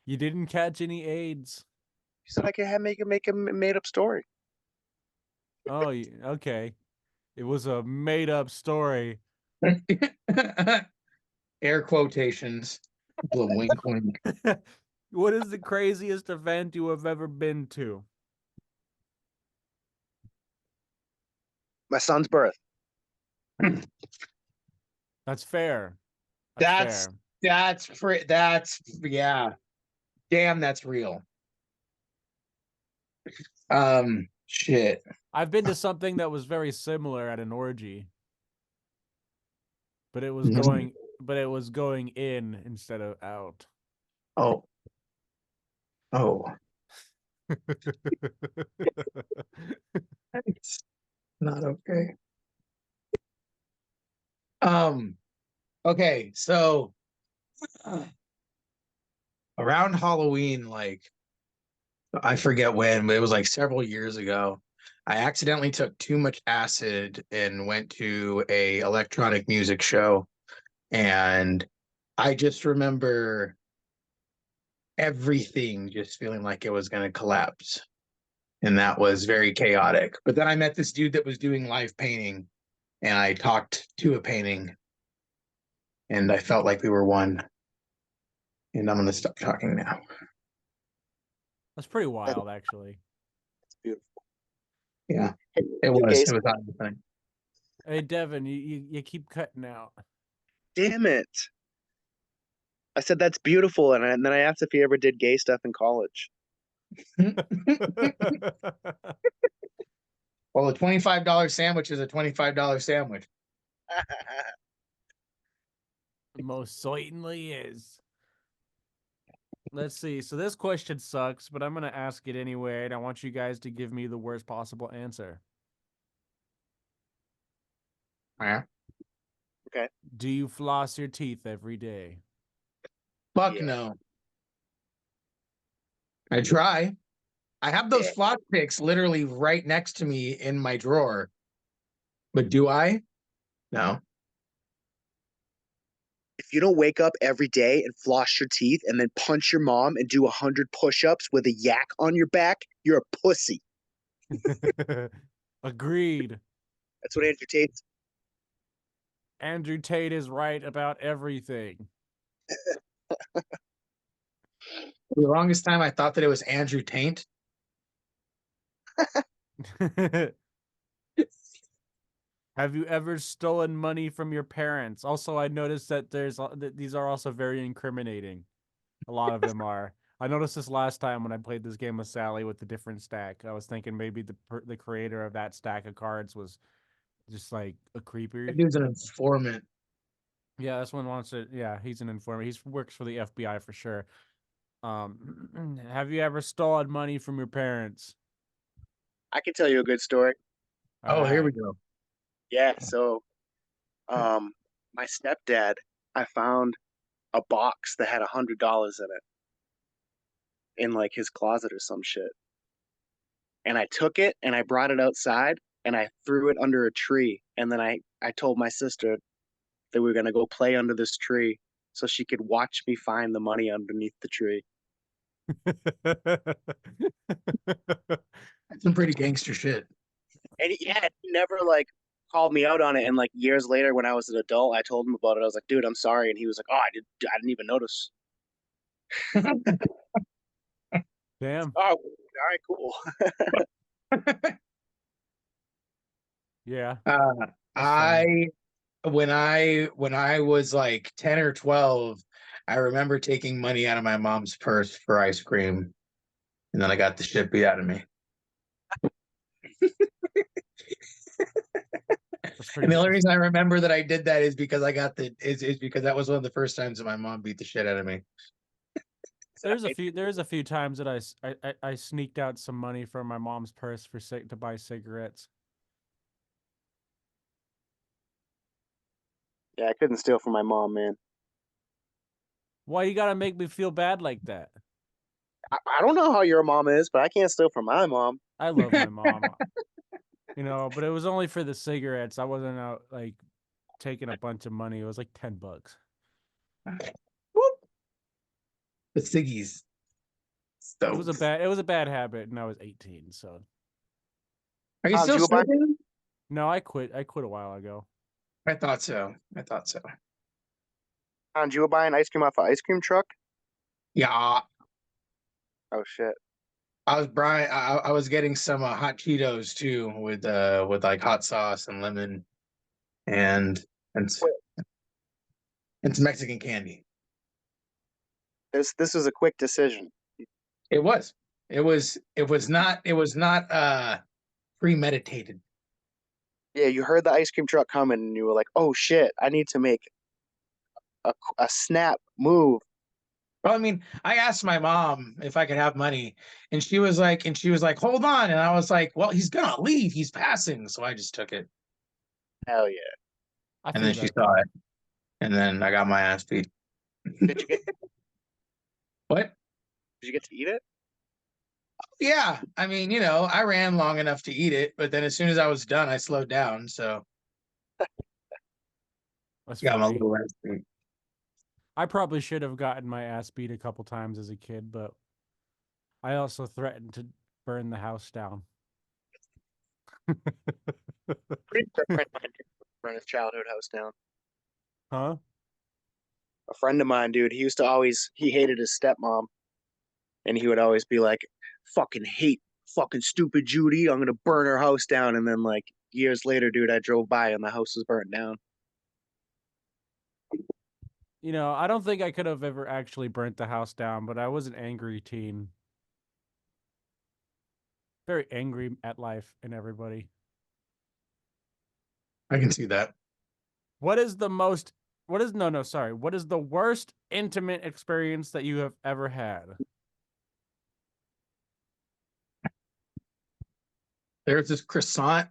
You didn't catch any AIDS. You said I could make a made up story. Oh, okay. It was a made up story. Air quotations. Little wink, wink. What is the craziest event you have ever been to? My son's birth. That's fair. That's That's fair. that's yeah. Damn, that's real. Shit. I've been to something that was very similar at an orgy, but it was going in instead of out. Oh, oh. It's not okay. Um, okay, so around Halloween, like I forget when, but it was like several years ago. I accidentally took too much acid and went to a electronic music show, and I just remember everything just feeling like it was going to collapse, and that was very chaotic. But then I met this dude that was doing live painting, and I talked to a painting, and I felt like we were one. And I'm going to stop talking now. That's pretty That's wild, actually. beautiful. Yeah, Hey, it you was. gay It was stuff? not the thing. Hey, Devin, you keep cutting out. Damn it! I said that's beautiful, and then I asked if he ever did gay stuff in college. Well, a $25 sandwich is a $25 sandwich. Most certainly is. Let's see. So this question sucks, but I'm gonna ask it anyway, and I want you guys to give me the worst possible answer. Yeah. Okay. Do you floss your teeth every day? Fuck Yeah. no. I try. I have those Yeah. floss picks literally right next to me in my drawer. But do I? No. If you don't wake up every day and floss your teeth and then punch your mom and do 100 push-ups with a yak on your back, you're a pussy. Agreed. That's what Andrew Tate. Andrew Tate is right about everything. For the longest time, I thought that it was Andrew Taint. Have you ever stolen money from your parents? Also, I noticed that these are also very incriminating. A lot of them are. I noticed this last time when I played this game with Sally with the different stack. I was thinking maybe the creator of that stack of cards was just like a creeper. That dude's an informant. Yeah, this one wants to. Yeah, he's an informant. He works for the FBI for sure. Have you ever stolen money from your parents? I can tell you a good story. All Oh, here we right. go. Yeah, so um my stepdad, I found a box that had $100 in it in like his closet or some shit. And I took it and I brought it outside and I threw it under a tree. And then I told my sister that we were gonna go play under this tree so she could watch me find the money underneath the tree. That's some pretty gangster shit. And yeah, he never like called me out on it. And like years later, when I was an adult, I told him about it. I was like, "Dude, I'm sorry," and he was like, "Oh, I didn't even notice." Damn. Oh, all right, cool. Yeah, Uh, that's funny. when I was like 10 or 12, I remember taking money out of my mom's purse for ice cream, and then I got the shit beat out of me. That's And pretty. the only reason I remember that I did that is because is because that was one of the first times that my mom beat the shit out of me. There's a few times that I sneaked out some money from my mom's purse to buy cigarettes. Yeah, I couldn't steal from my mom, man. Why you gotta make me feel bad like that? I don't know how your mom is, but I can't steal from my mom. I love my mom, but it was only for the cigarettes. I wasn't out like taking a bunch of money. It was like $10. Whoop. The ciggies. It was a bad habit, and I was 18. So Are you Did still you buy- smoking? no, I quit. I quit a while ago. I thought so. I thought so. Did you buy an ice cream off an ice cream truck? Yeah. Oh shit. I was Brian. I was getting some hot Cheetos too with like hot sauce and lemon and and s- and some Mexican candy. This was a quick decision. It was. It was not premeditated. Yeah, you heard the ice cream truck coming, and you were like, "Oh shit, I need to make a snap move." Well, I mean, I asked my mom if I could have money, and she was like, hold on. And I was like, well, he's gonna leave. He's passing. So I just took it. Hell yeah! I And feel then she that saw though. it. And then I got my ass beat. Did you get What? Did you get to eat it? Yeah. I mean, I ran long enough to eat it, but then as soon as I was done, I slowed down. So That's got my funny. little ass beat. I probably should have gotten my ass beat a couple times as a kid, but I also threatened to burn the house down. Pretty sure a friend of mine did burn his childhood house down. Huh? A friend of mine, dude, he hated his stepmom, and he would always be like, "Fucking hate, fucking stupid Judy. I'm gonna burn her house down." And then like years later, dude, I drove by and the house was burnt down. I don't think I could have ever actually burnt the house down, but I was an angry teen. Very angry at life and everybody. I can see that. What is the most what is no sorry. What is the worst intimate experience that you have ever had? There's this croissant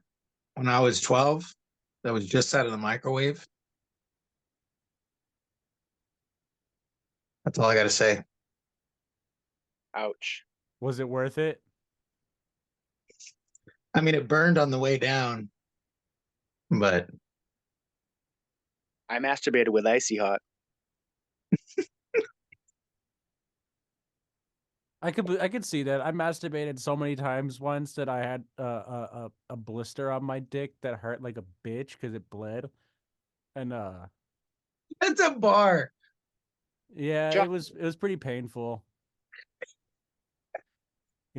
when I was 12 that was just out of the microwave. That's all I got to say. Ouch. Was it worth it? I mean, it burned on the way down, but I masturbated with icy hot. I could see that. I masturbated so many times once that I had a blister on my dick that hurt like a bitch because it bled. And that's a bar. yeah, John, it was pretty painful.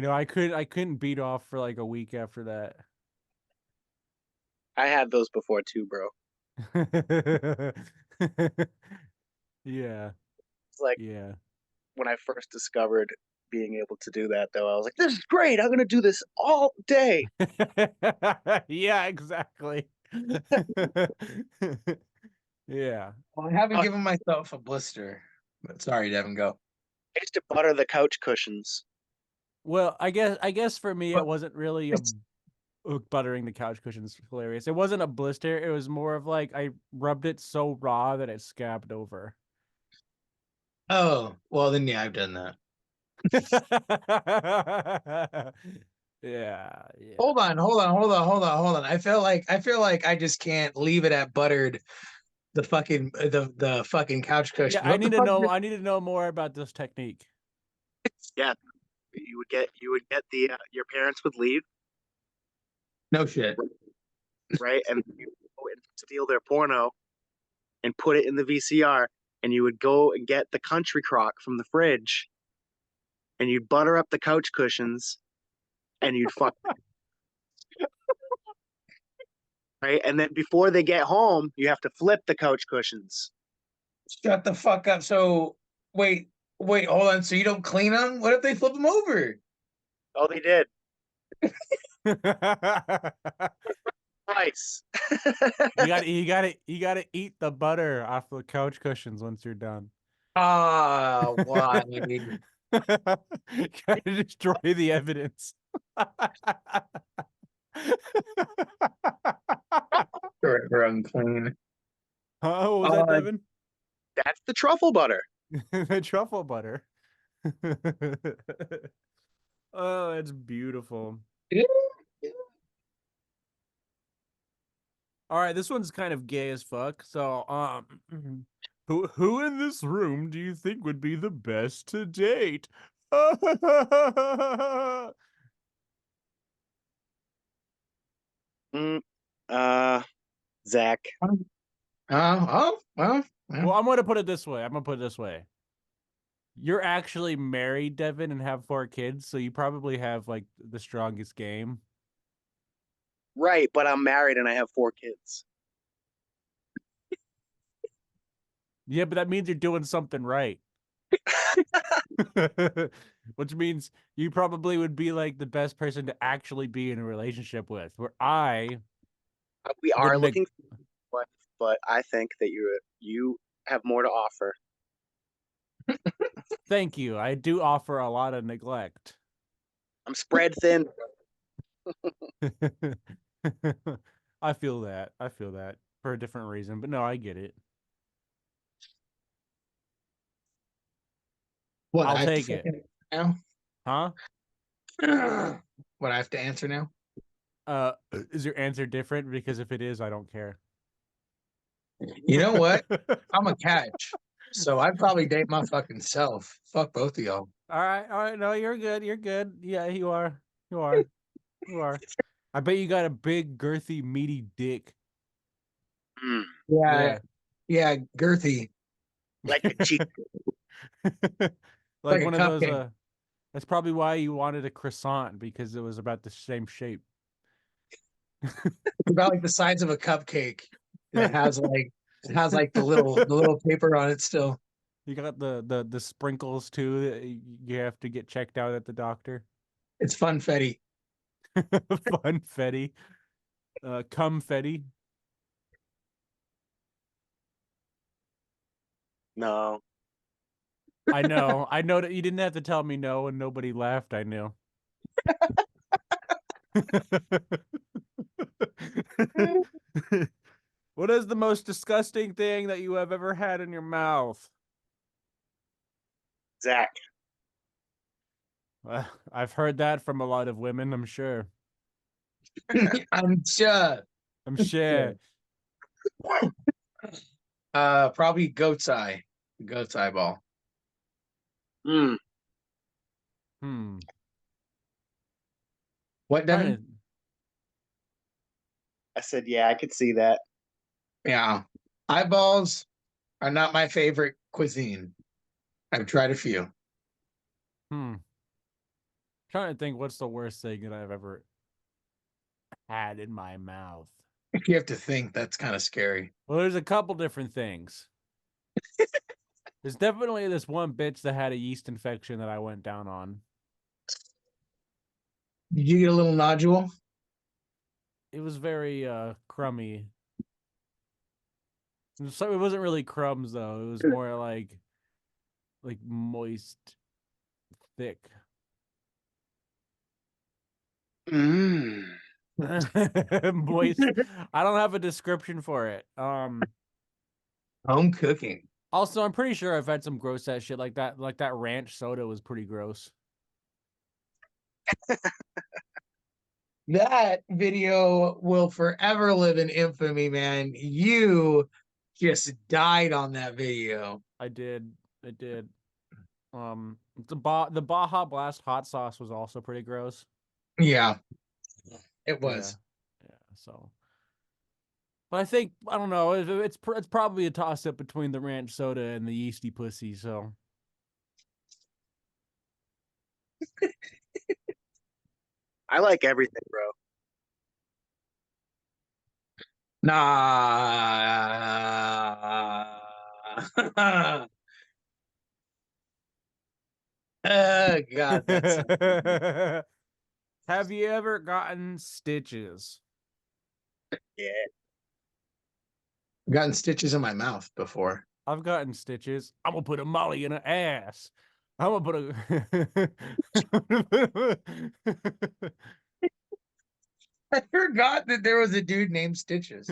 I couldn't beat off for like a week after that. I had those before too, bro. Yeah, It's like yeah. when I first discovered being able to do that, though, I was like, "This is great. I'm gonna do this all day." Yeah, exactly. Yeah. Well, I haven't Uh, given myself a blister, but sorry, Devin, go. I used to butter the couch cushions. Well, I guess for me it But wasn't really a buttering the couch cushions hilarious. It wasn't a blister. It was more of like I rubbed it so raw that it scabbed over. oh, well, then yeah, I've done that. Yeah, yeah. Hold on. I feel like I just can't leave it at buttered the fucking couch Yeah, cushion. I What the need to fuck? know I need to know more about this technique. Yeah, you would get the your parents would leave, No shit. right, and you would go and steal their porno and put it in the VCR, and you would go and get the country crock from the fridge, and you'd butter up the couch cushions, and you'd fuck right, and then before they get home, you have to flip the couch cushions. Shut the fuck up. So wait, hold on. So you don't clean them? What if they flip them over? Oh, they did you twice. gotta eat the butter off the couch cushions once you're done. Ah, why? Gotta destroy the evidence. Forever unclean. Huh? What was that, Uh, Devin? That's the truffle butter. The truffle butter. Oh, it's beautiful. All right, this one's kind of gay as fuck. So, who in this room do you think would be the best to date? Mm, Zach. Well. Well, I'm gonna put it this way. You're actually married, Devin, and have 4 kids, so you probably have like the strongest game. Right, but I'm married and I have 4 kids. Yeah, but that means you're doing something right. Which means you probably would be like the best person to actually be in a relationship with. Where I We would are looking for a wife, but I think that you have more to offer. thank you. I do offer a lot of neglect. I'm spread thin. I feel that. I feel that for a different reason, but no, I get it. What I'll I have to take it. fucking now? Huh? What I have to answer now? Is your answer different? Because if it is, I don't care. You know what? I'm a catch, so I'd probably date my fucking self. Fuck both of y'all. All right, all right. No, you're good. You're good. Yeah, you are. You are. You are. I bet you got a big, girthy, meaty dick. Mm, Yeah, Yeah. yeah, girthy, like a cheek. Like like a one of those cupcake. that's probably why you wanted a croissant because it was about the same shape. It's about like the size of a cupcake. That has like the little paper on it still. You got the sprinkles too that you have to get checked out at the doctor. It's funfetti. Funfetti. Cumfetti. No. I know. I know that you didn't have to tell me no and nobody laughed. I knew. What is the most disgusting thing that you have ever had in your mouth? Zach. I've heard that from a lot of women, I'm sure. I'm sure. I'm sure. Probably goat's eye. Goat's eyeball. Mm, Hmm. What, Trying Devin? to I said, yeah, I could see that. Yeah. Eyeballs are not my favorite cuisine. I've tried a few. hmm. Trying to think what's the worst thing that I've ever had in my mouth. If you have to think, that's kind of scary. Well, there's a couple different things. There's definitely this one bitch that had a yeast infection that I went down on. Did you get a little nodule? It was very crummy. So it wasn't really crumbs though. It was more like moist, thick. Mm. Moist. I don't have a description for it. Home cooking. Also, I'm pretty sure I've had some gross ass shit like that. Like that ranch soda was pretty gross. That video will forever live in infamy, man. You just died on that video. I did. I did. The Baja Blast hot sauce was also pretty gross. Yeah, it Yeah. was. Yeah. So, but I don't know. It's probably a toss up between the ranch soda and the yeasty pussy. So I like everything, bro. Nah. God, that's have you ever gotten stitches? Yeah. gotten stitches in my mouth before. I've gotten stitches. I'm gonna put a molly in her ass. I'm gonna put a. I forgot that there was a dude named Stitches.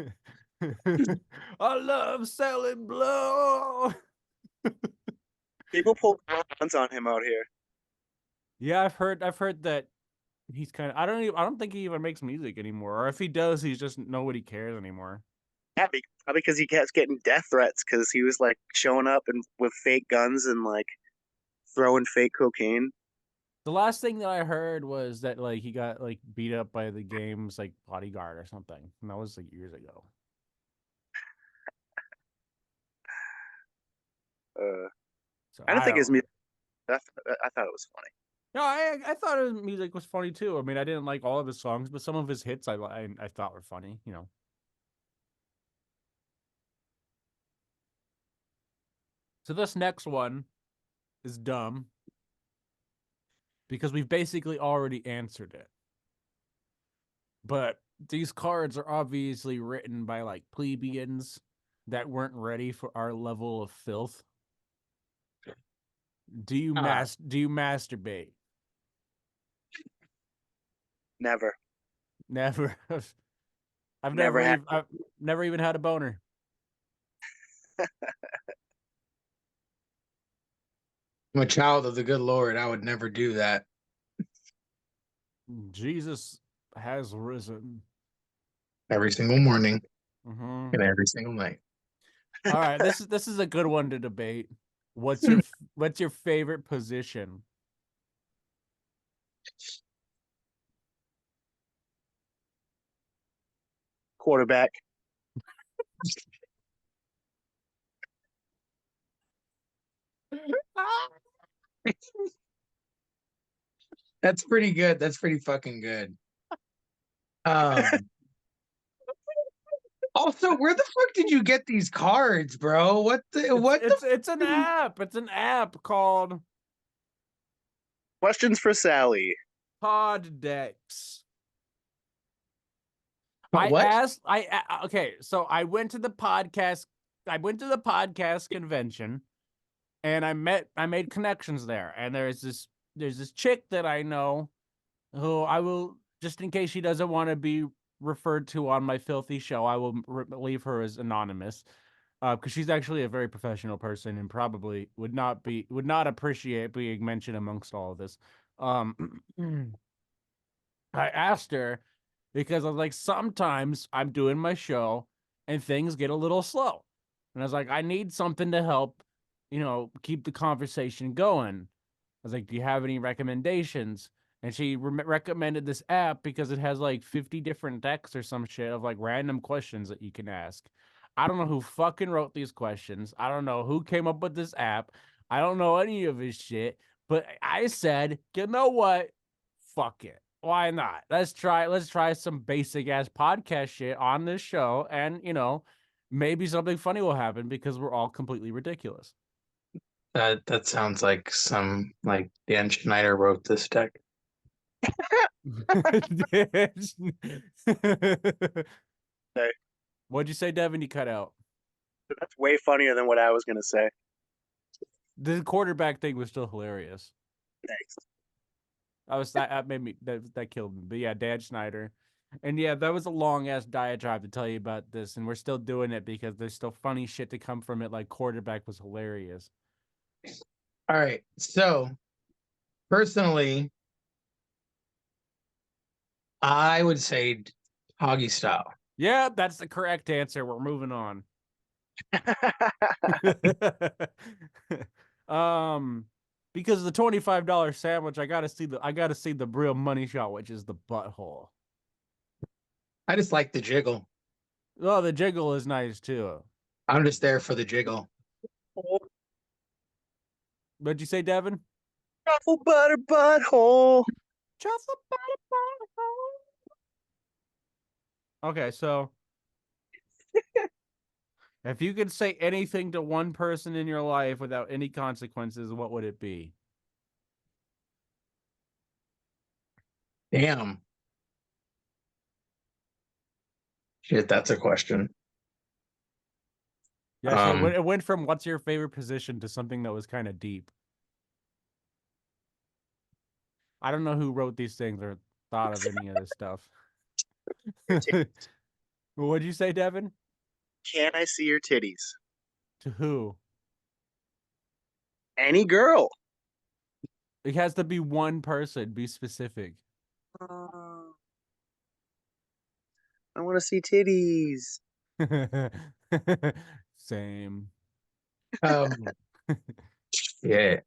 I love selling blow. People pull guns on him out here. Yeah, I've heard that he's kind of. I don't think he even makes music anymore. Or if he does, he's just nobody cares anymore. Yeah, probably because he kept getting death threats because he was like showing up and with fake guns and like throwing fake cocaine. The last thing that I heard was that like he got like beat up by the game's like bodyguard or something, and that was like years ago. So I don't I think his don't. music. I thought it was funny. No, I thought his music was funny too. I mean, I didn't like all of his songs, but some of his hits I thought were funny. You know. So this next one is dumb because we've basically already answered it. But these cards are obviously written by like plebeians that weren't ready for our level of filth. Do you masturbate? Never, Never. I've never had. I've never even had a boner. I'm a child of the good Lord. I would never do that. Jesus has risen. Every single morning Mm-hmm. and every single night. All right, this is a good one to debate. What's your favorite position? Quarterback. That's pretty good. That's pretty fucking good. Um Also, where the fuck did you get these cards, bro? What the It's an app. It's an app called Questions for Sally. Pod Decks. what? Okay, so I went to the podcast convention and I made connections there, and there's this chick that I know who I will, just in case she doesn't want to be referred to on my filthy show, I will leave her as anonymous, because she's actually a very professional person and probably would not appreciate being mentioned amongst all of this. I asked her because I was like, sometimes I'm doing my show and things get a little slow. And I was like, I need something to help, keep the conversation going. I was like, do you have any recommendations? And she recommended this app because it has like 50 different decks or some shit of like random questions that you can ask. I don't know who fucking wrote these questions. I don't know who came up with this app. I don't know any of his shit. But I said, you know what? Fuck it. Why not? Let's try some basic ass podcast shit on this show, and maybe something funny will happen because we're all completely ridiculous. That sounds like Dan Schneider wrote this deck. Hey, What'd you say, Devin? You cut out. that's way funnier than what I was gonna say. The quarterback thing was still hilarious. Thanks. That made me that killed me. But yeah, Dan Schneider. And yeah, that was a long ass diatribe to tell you about this, and we're still doing it because there's still funny shit to come from it. Like quarterback was hilarious. All right. So personally, I would say Hoggy style. Yeah, that's the correct answer. We're moving on. Because the $25 sandwich, I gotta see the real money shot, which is the butthole. I just like the jiggle. Oh, the jiggle is nice too. I'm just there for the jiggle. What'd you say, Devin? Truffle butter butthole. Truffle butter butthole. Okay, so if you could say anything to one person in your life without any consequences, what would it be? Damn. Shit, that's a question. Yeah, it went from what's your favorite position to something that was kind of deep. I don't know who wrote these things or thought of any of this stuff. What'd you say, Devin? Can I see your titties? To who? Any girl. It has to be one person. Be specific. I want to see titties. Same. Yeah.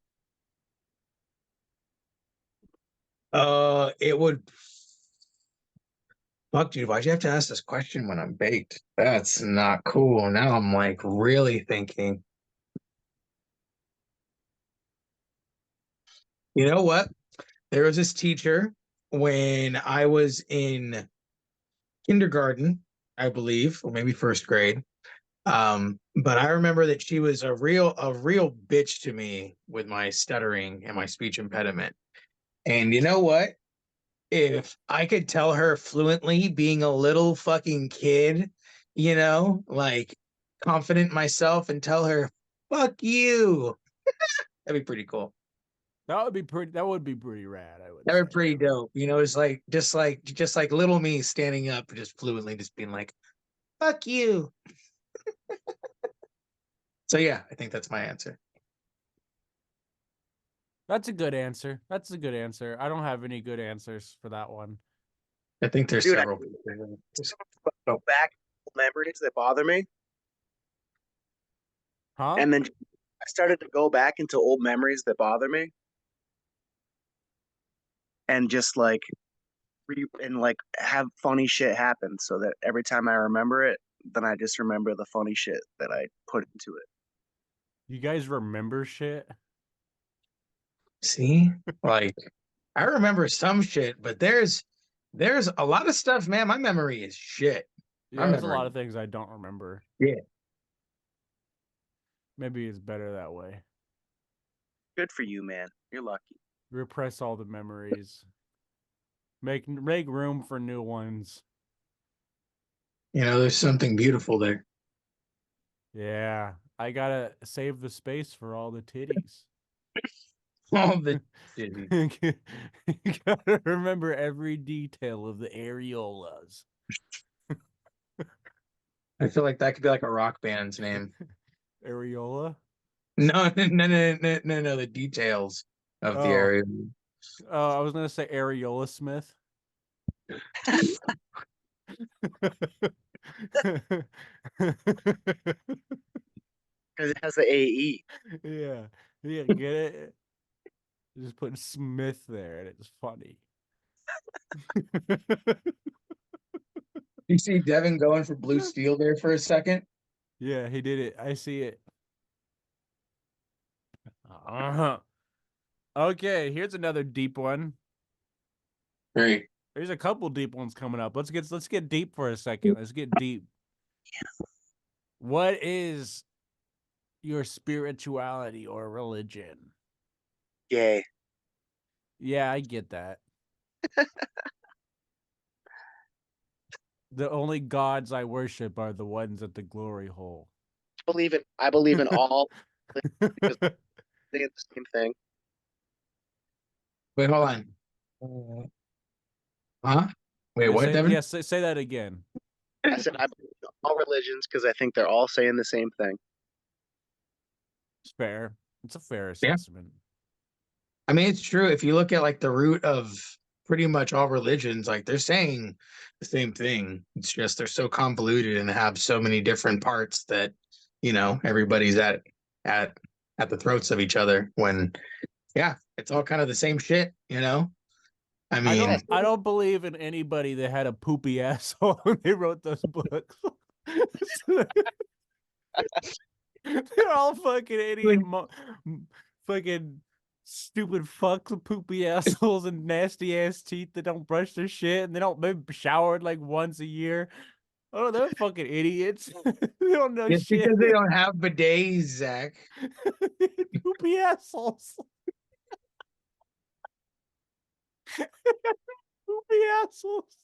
It would. Fuck, dude, why'd you have to ask this question when I'm baked? That's not cool. Now I'm like really thinking. You know what? There was this teacher when I was in kindergarten, I believe, or maybe first grade. But I remember that she was a real bitch to me with my stuttering and my speech impediment. And you know what? If I could tell her fluently, being a little fucking kid, like confident in myself, and tell her, fuck you. That'd be pretty cool. That would be pretty. That would be pretty rad. I would That say. would be pretty dope. It's like just like little me standing up, just fluently, just being like, fuck you. So yeah, I think that's my answer. That's a good answer. That's a good answer. I don't have any good answers for that one. I think there's Dude, several. go back memories that bother me. Huh? And then I started to go back into old memories that bother me. And just like like have funny shit happen so that every time I remember it, then I just remember the funny shit that I put into it. You guys remember shit? See, like I remember some shit, but there's a lot of stuff, man. My memory is shit. My Yeah, there's a memory, lot of things I don't remember. yeah. Maybe it's better that way. Good for you, man. You're lucky. Repress all the memories. Make room for new ones. There's something beautiful there. Yeah, I gotta save the space for all the titties. All the shit. You gotta remember every detail of the areolas. I feel like that could be like a rock band's name. Areola? No, no, no, no, no, no, no. The details of the Oh, area. I was gonna say Areola Smith. Because it has the AE. Yeah, yeah, get it? Just put Smith there, and it's funny. You see Devin going for blue steel there for a second? Yeah, he did it. I see it. Uh-huh. Okay, here's another deep one. Great. There's a couple deep ones coming up. Let's get deep for a second. Let's get deep. What is your spirituality or religion? Yay. Yeah, I get that. The only gods I worship are the ones at the glory hole. I believe in all because they get the same thing. Wait, hold on. Huh? Wait, Yeah, what, Devin? say that again. I said I believe in all religions because I think they're all saying the same thing. It's fair. It's a fair Yeah. assessment. I mean, it's true. If you look at like the root of pretty much all religions, like they're saying the same thing. It's just they're so convoluted and have so many different parts that, everybody's at at the throats of each other when yeah, it's all kind of the same shit, I mean, I don't believe in anybody that had a poopy asshole when they wrote those books. They're all fucking idiot, fucking stupid fucks with poopy assholes and nasty ass teeth that don't brush their shit and they don't maybe showered like once a year. Oh, they're fucking idiots. They don't know it's shit. because they don't have bidets, Zach. Poopy assholes. Poopy assholes.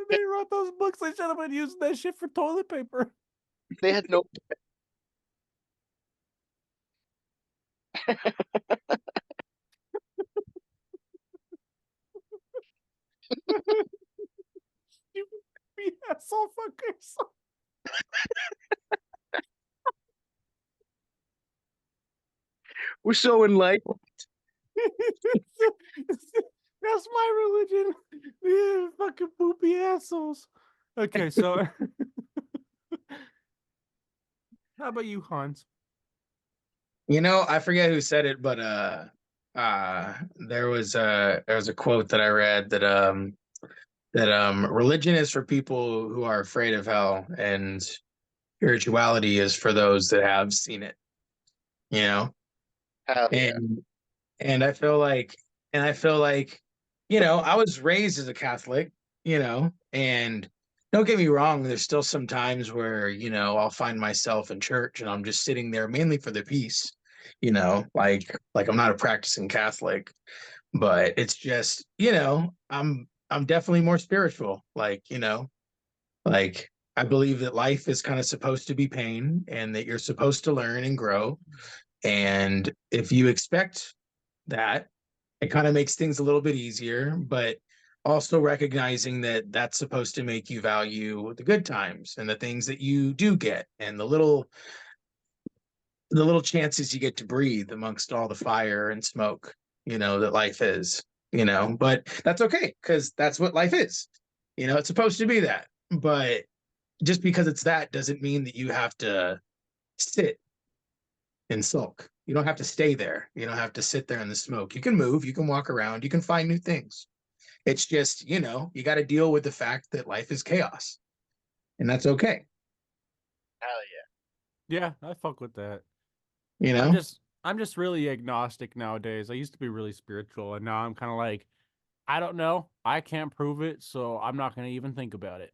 They wrote those books. They should have been using that shit for toilet paper. They had no. Stupid poopy asshole fuckers. We're so enlightened. That's my religion. Yeah, fucking poopy assholes. Okay, so how about you, Hans? I forget who said it, but there was a quote that I read that religion is for people who are afraid of hell, and spirituality is for those that have seen it. You know, Hell yeah. and I feel like I was raised as a Catholic, and don't get me wrong, there's still some times where I'll find myself in church and I'm just sitting there mainly for the peace, like I'm not a practicing Catholic, but it's just I'm definitely more spiritual, like I believe that life is kind of supposed to be pain and that you're supposed to learn and grow, and if you expect that, it kind of makes things a little bit easier, but also recognizing that that's supposed to make you value the good times and the things that you do get and the little chances you get to breathe amongst all the fire and smoke, that life is, but that's okay because that's what life is. It's supposed to be that. But just because it's that doesn't mean that you have to sit and sulk. You don't have to stay there. You don't have to sit there in the smoke. You can move, you can walk around, you can find new things. It's just, you got to deal with the fact that life is chaos, and that's okay. Hell Yeah, I fuck with that. You I'm know, just I'm just really agnostic nowadays. I used to be really spiritual, and now I'm kind of like, I don't know. I can't prove it, so I'm not gonna even think about it.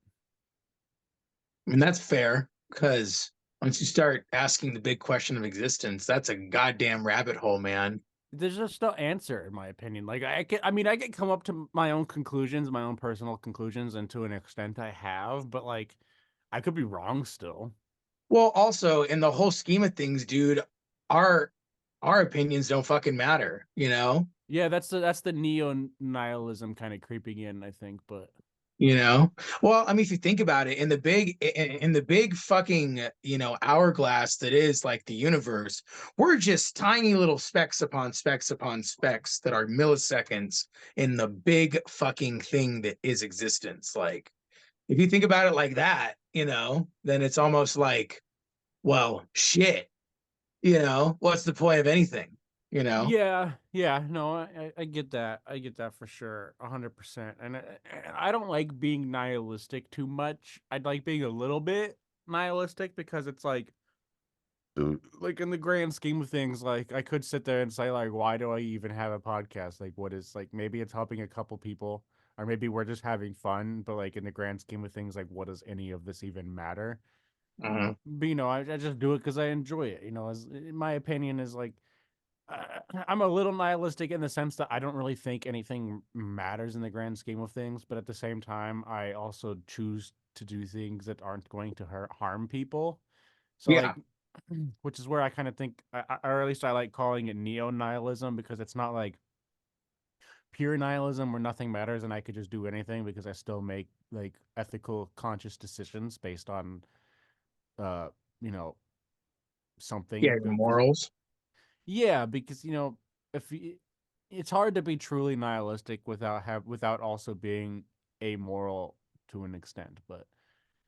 I mean, that's fair because once you start asking the big question of existence, that's a goddamn rabbit hole, man. There's just no answer, in my opinion. Like I mean, I can come up to my own conclusions, my own personal conclusions, and to an extent, I have. But like, I could be wrong still. Well, also in the whole scheme of things, dude, our our opinions don't fucking matter. Yeah, that's the neo nihilism kind of creeping in, I think. But You know? Well, I mean, if you think about it, in the big fucking, hourglass that is like the universe, we're just tiny little specks upon specks upon specks that are milliseconds in the big fucking thing that is existence. Like, if you think about it like that, then it's almost like, well, shit, what's the point of anything, you know? yeah, yeah, no, I get that. I get that for sure, 100%. And I don't like being nihilistic too much. I'd like being a little bit nihilistic because it's like in the grand scheme of things, like I could sit there and say like, why do I even have a podcast? Like, what is like maybe it's helping a couple people, or maybe we're just having fun. But like in the grand scheme of things, like what does any of this even matter? Mhm. But I just do it because I enjoy it. As in my opinion is like I'm a little nihilistic in the sense that I don't really think anything matters in the grand scheme of things, but at the same time, I also choose to do things that aren't going to harm people. So, like, Yeah. which is where I kind of think, or at least I like calling it neo nihilism because it's not like pure nihilism where nothing matters and I could just do anything because I still make like ethical, conscious decisions based on, uh, you know, Yeah, something. your morals. Yeah, because if it's hard to be truly nihilistic without also being amoral to an extent. But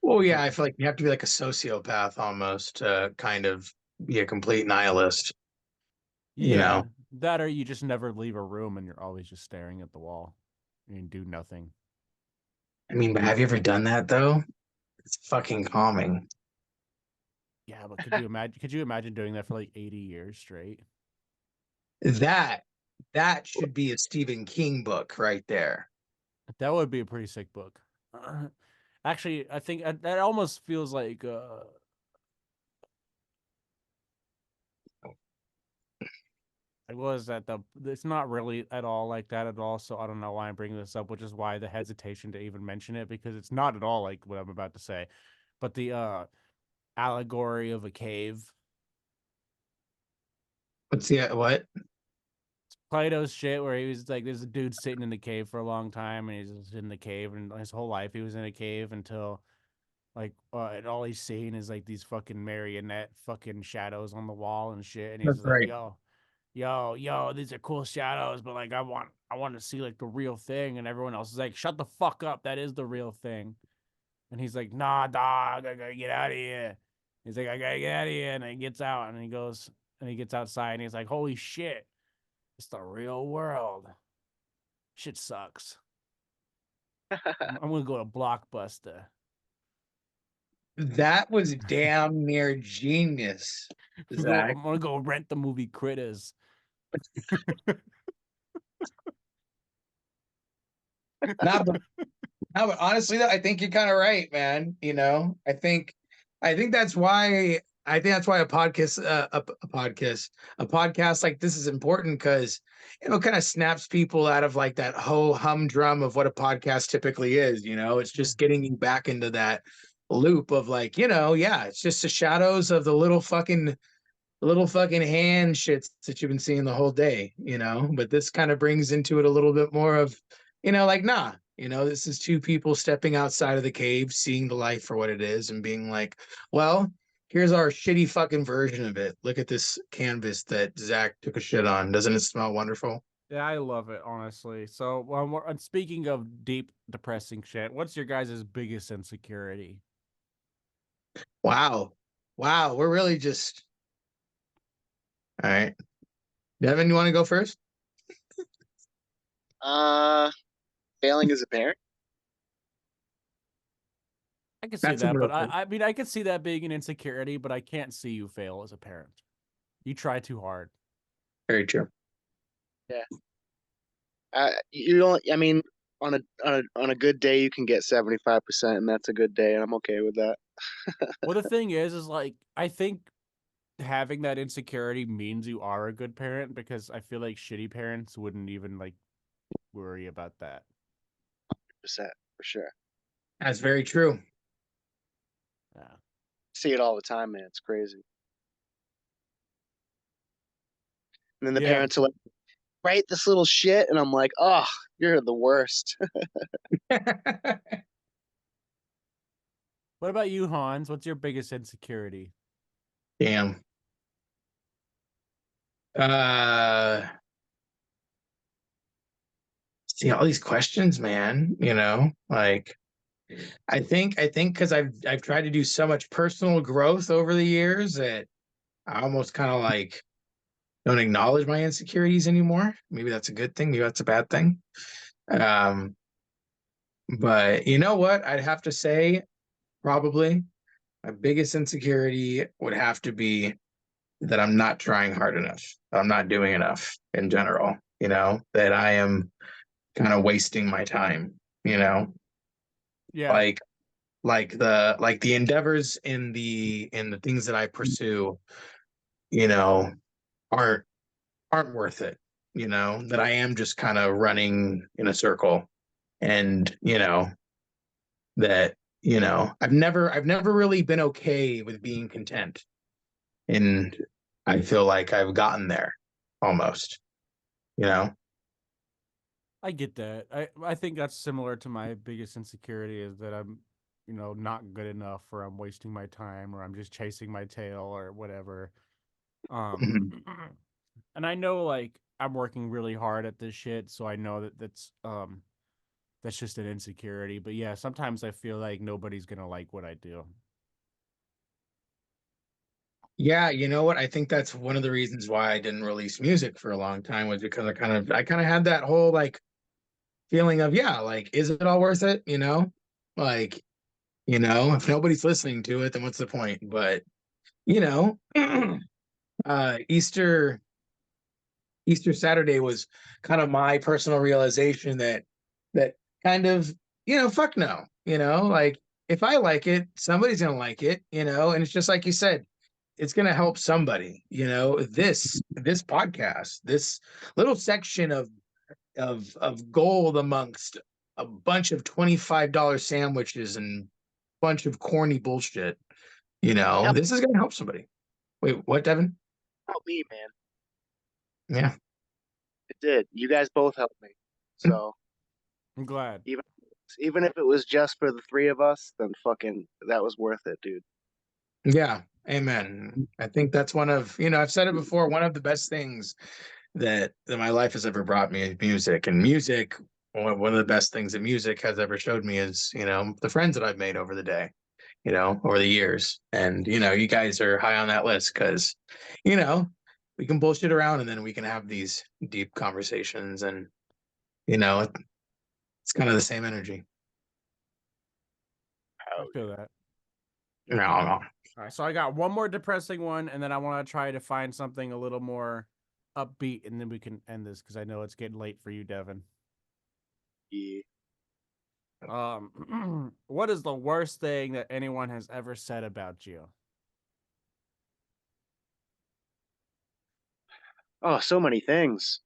Well, it's yeah, like I feel like you have to be like a sociopath almost to kind of be a complete nihilist, you yeah, know? that or you just never leave a room and you're always just staring at the wall and do nothing. I mean, but have you ever done that though? It's fucking calming. Yeah, but could you imagine doing that for like 80 years straight? That that should be a Stephen King book right there. That would be a pretty sick book. Actually, I think that almost feels like was that the it's not really at all like that at all, so I don't know why I'm bringing this up, which is why the hesitation to even mention it because it's not at all like what I'm about to say. But the allegory of a cave, What's the what? Plato's shit where he was like there's a dude sitting in the cave for a long time and he's just in the cave and his whole life he was in a cave until like and all he's seeing is like these fucking marionette fucking shadows on the wall and shit and he's That's just like, right. yo, yo, these are cool shadows, but like I want to see like the real thing. And everyone else is like, shut the fuck up, that is the real thing. And he's like, nah, dog, I gotta get out of here. He's like, I gotta get out of here. And he gets out and he gets outside and he's like, holy shit, it's the real world. Shit sucks. I'm gonna go to Blockbuster. That was damn near genius, Zach. I'm gonna go rent the movie Critters. Not, but, no, but honestly, though, I think you're kind of right, man. I think that's why. I think that's why a podcast, a podcast like this is important because kind of snaps people out of like that whole humdrum of what a podcast typically is. It's just getting you back into that loop of like, yeah, it's just the shadows of the little fucking hand shits that you've been seeing the whole day, but this kind of brings into it a little bit more of, like, nah, this is two people stepping outside of the cave, seeing the life for what it is and being like, well, here's our shitty fucking version of it. Look at this canvas that Zach took a shit on. Doesn't it smell wonderful? Yeah, I love it, honestly. So, and speaking of deep, depressing shit, what's your guys' biggest insecurity? Wow. We're really just, all right. Devin, you want to go first? Failing as a parent. I can see That's a that, real but thing. I mean, I could see that being an insecurity, but I can't see you fail as a parent. You try too hard. Very true. Yeah. You don't. I mean, on a good day, you can get 75%, and that's a good day, and I'm okay with that. Well, the thing is like, I think having that insecurity means you are a good parent because I feel like shitty parents wouldn't even like worry about that. Percent for sure. That's very true. Yeah. See it all the time, man. It's crazy. And then the Yeah. parents are like, "Write this little shit," and I'm like, "Oh, you're the worst." What about you, Hans? What's your biggest insecurity? Damn. See all these questions, man, like I think because I've tried to do so much personal growth over the years that I almost kind of like don't acknowledge my insecurities anymore. Maybe that's a good thing, maybe that's a bad thing. Um, but you know what? I'd have to say probably my biggest insecurity would have to be that I'm not trying hard enough. I'm not doing enough in general, that I am kind of wasting my time, Yeah. like the endeavors in the things that I pursue, you know, aren't aren't worth it, that I am just kind of running in a circle and that I've never really been okay with being content. And I feel like I've gotten there almost, you know. I get that. I think that's similar to my biggest insecurity is that I'm, not good enough or I'm wasting my time or I'm just chasing my tail or whatever. Mhm. And I know like I'm working really hard at this shit, so I know that's just an insecurity. But yeah, sometimes I feel like nobody's gonna like what I do. Yeah, you know what? I think that's one of the reasons why I didn't release music for a long time was because I kind of had that whole like feeling of, yeah, like, is it all worth it? Like, if nobody's listening to it, then what's the point? But, you know, Easter Saturday was kind of my personal realization that kind of, fuck no, like if I like it, somebody's gonna like it, and it's just like you said, it's gonna help somebody, this podcast, this little section of gold amongst a bunch of $25 sandwiches and bunch of corny bullshit, Help, this is gonna help somebody. Wait, what, Devin? help me, man. Yeah. It did. You guys both helped me. So I'm glad. even if it was just for the three of us, then fucking that was worth it, dude. Yeah. Amen. I think that's one of, I've said it before, one of the best things that my life has ever brought me is music. And music, one of the best things that music has ever showed me is, the friends that I've made over the day, over the years. And, you guys are high on that list because, you know, we can bullshit around and then we can have these deep conversations and, it's kind of the same energy. I feel that. No. All right, so I got one more depressing one, and then I want to try to find something a little more upbeat, and then we can end this because I know it's getting late for you, Devin. Yeah. What is the worst thing that anyone has ever said about you? Oh, so many things.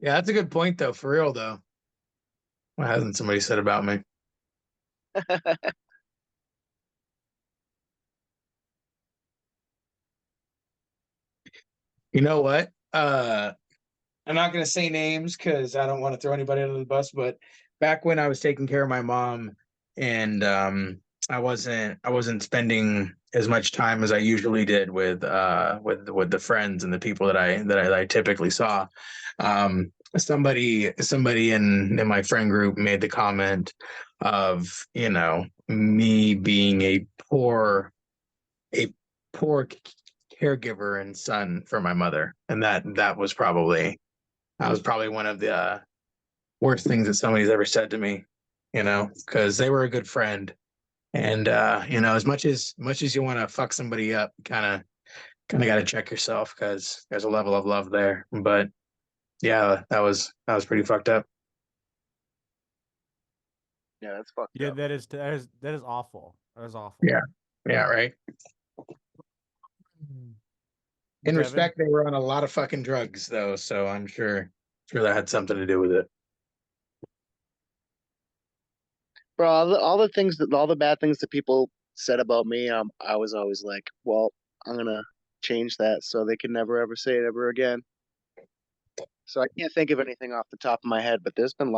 Yeah, that's a good point though, for real though. What hasn't somebody said about me? You know what? I'm not gonna say names because I don't want to throw anybody under the bus, but back when I was taking care of my mom and I wasn't spending as much time as I usually did with the friends and the people that I typically saw. Somebody in my friend group made the comment of, me being a poor caregiver and son for my mother. And that was probably one of the worst things that somebody's ever said to me, because they were a good friend. And as much as you want to fuck somebody up, kind of got to check yourself because there's a level of love there. But yeah, that was pretty fucked up. Yeah, that's fucked Yeah, up. that is awful. That is awful. Yeah. Yeah, right. In Devin, respect, they were on a lot of fucking drugs though, so I'm sure that had something to do with it. Bro, all the bad things that people said about me, I was always like, well, I'm gonna change that so they can never ever say it ever again. So I can't think of anything off the top of my head, but there's been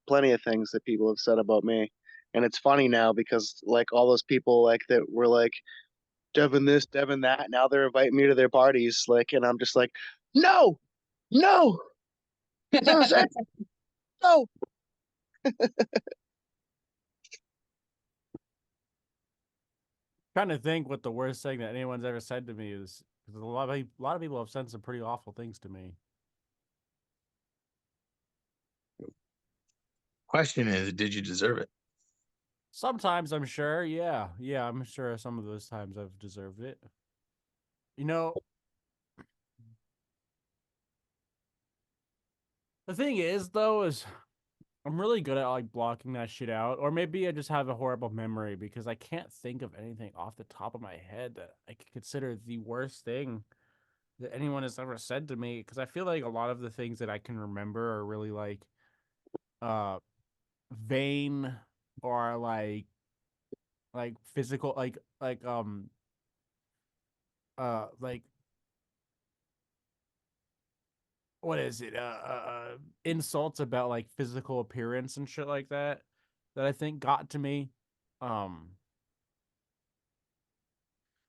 plenty of things that people have said about me. And it's funny now because like all those people like that were like Devin this, Devin that, now they're inviting me to their parties, like, and I'm just like, no, no, never said no. trying to think what the worst thing that anyone's ever said to me is, because a lot of people have said some pretty awful things to me. Question is, did you deserve it? Sometimes I'm sure, yeah, I'm sure some of those times I've deserved it. You know, the thing is though is I'm really good at like blocking that shit out, or maybe I just have a horrible memory because I can't think of anything off the top of my head that I could consider the worst thing that anyone has ever said to me. Because I feel like a lot of the things that I can remember are really like uh vain or like physical, like what is it? Insults about like physical appearance and shit like that that I think got to me. Um,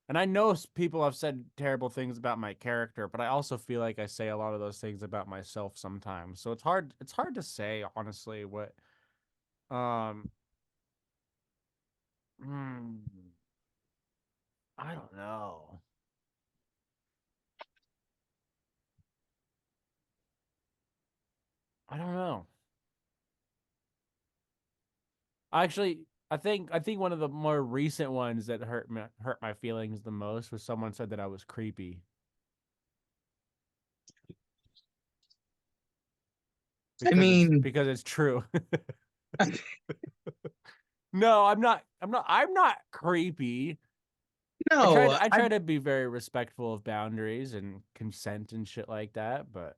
and I know people have said terrible things about my character, but I also feel like I say a lot of those things about myself sometimes. So it's hard to say honestly what um hmm, I don't know. I don't know. Actually, I think one of the more recent ones that hurt my feelings the most was someone said that I was creepy I because it's mean, because it's true. No, I'm not. I'm not creepy. I tried. no, I try to be very respectful of boundaries and consent and shit like that. But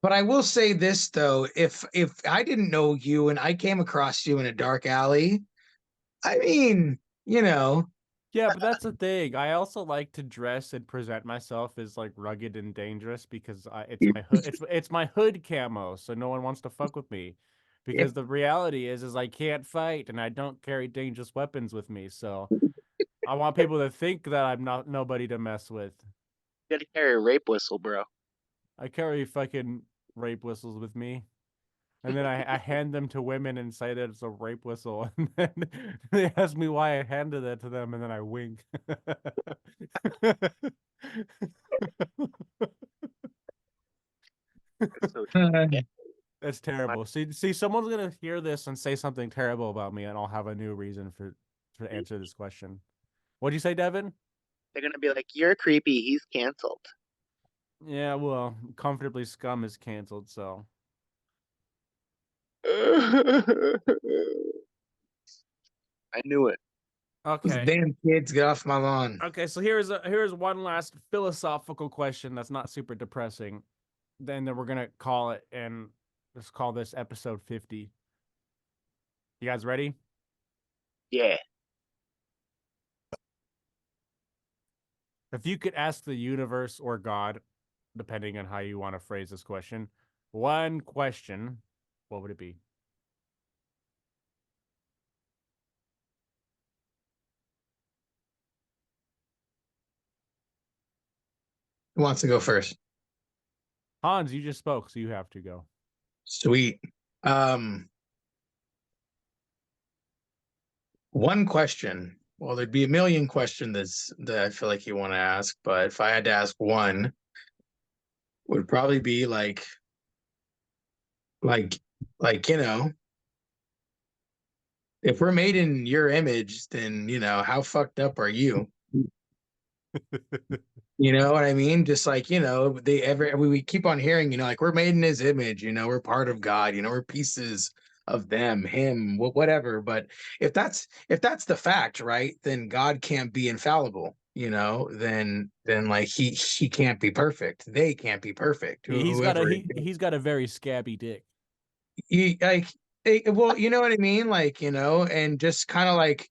but I will say this though, if I didn't know you and I came across you in a dark alley, I mean, yeah, but that's the thing. I also like to dress and present myself as like rugged and dangerous because it's my hood. It's my hood camo, so no one wants to fuck with me. because the reality is I can't fight and I don't carry dangerous weapons with me. So I want people to think that I'm not nobody to mess with. You gotta carry a rape whistle, bro. I carry fucking rape whistles with me. And then I hand them to women and say that it's a rape whistle. And then they ask me why I handed it to them, and then I wink. So That's terrible. See, someone's gonna hear this and say something terrible about me, and I'll have a new reason to answer this question. What'd you say, Devin? they're gonna be like, "You're creepy. He's canceled." Yeah, well, Comfortably Scum is canceled, so I knew it. Those okay. damn kids, get off my lawn. Okay, so here's one last philosophical question that's not super depressing. Then we're gonna call it, and let's call this episode 50. You guys ready? Yeah. If you could ask the universe or God, depending on how you want to phrase this question, one question, what would it be? Who wants to go first? Hans, you just spoke, so you have to go. Sweet. One question. Well, there'd be a million questions that I feel like you want to ask, but if I had to ask one, would probably be like, you know, if we're made in your image, then how fucked up are you? You know what I mean? Just like, we keep on hearing, like we're made in his image, we're part of God, we're pieces of them, him, whatever. But if that's the fact, right, then God can't be infallible, then like he can't be perfect. They can't be perfect. Whoever it is. He's got a very scabby dick. Like well, you know what I mean, like, and just kind of like,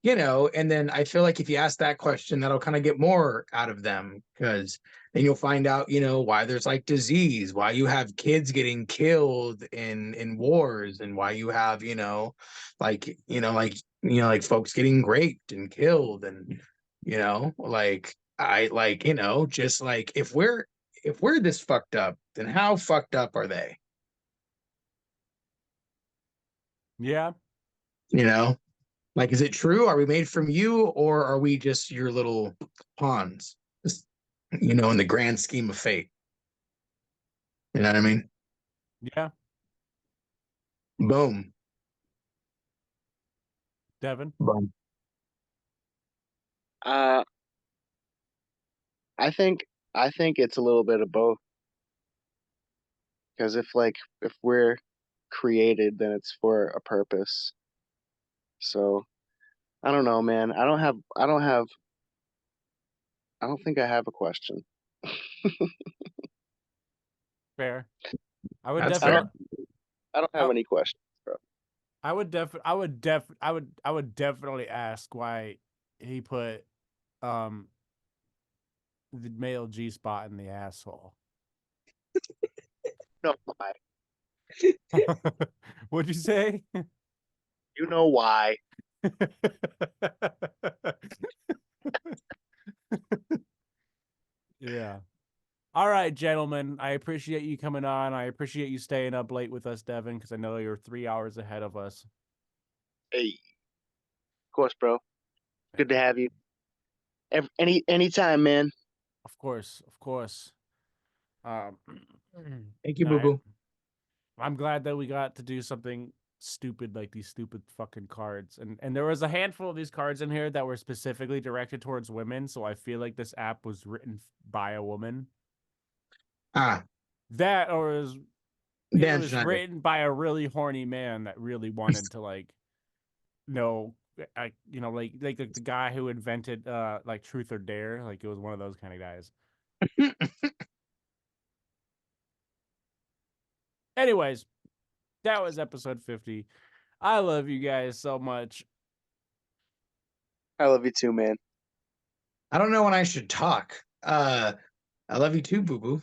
and then I feel like if you ask that question, that'll kind of get more out of them, because then you'll find out, why there's like disease, why you have kids getting killed in wars, and why you have, like folks getting raped and killed, and like I like, just like if we're this fucked up, then how fucked up are they? Yeah. Like, is it true? Are we made from you, or are we just your little pawns? Just, in the grand scheme of fate. You know what I mean? Yeah. Boom. Devin. Boom. Uh, I think it's a little bit of both. Because if we're created, then it's for a purpose. So I don't know, man. I don't think I have a question. Fair. I would That's I fair. don't definitely I don't have I, any questions, bro. I would definitely ask why he put um the male G spot in the asshole. You know why? What'd you say? You know why? Yeah. All right, gentlemen. I appreciate you coming on. I appreciate you staying up late with us, Devin, because I know you're 3 hours ahead of us. Hey, of course, bro. Good to have you. Anytime, man. Of course, of course. Um, Thank you, Boo I, Boo. I'm glad that we got to do something stupid like these stupid fucking cards. And there was a handful of these cards in here that were specifically directed towards women, so I feel like this app was written by a woman. Ah, That or it Dan was Schneider. written by a really horny man that really wanted to like know like the guy who invented like Truth or Dare, like it was one of those kind of guys. Anyways, that was episode 50. I love you guys so much. I love you too, man. I don't know when I should talk. I love you too, Boo Boo.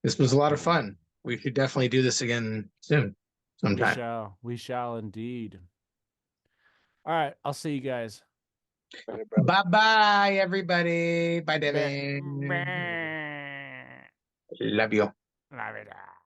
This was a lot of fun. We should definitely do this again soon. sometime. We shall indeed. All right, I'll see you guys. Later, brother. Bye bye, everybody. Bye, Bye. Devin. Bye. Love you. La verdad.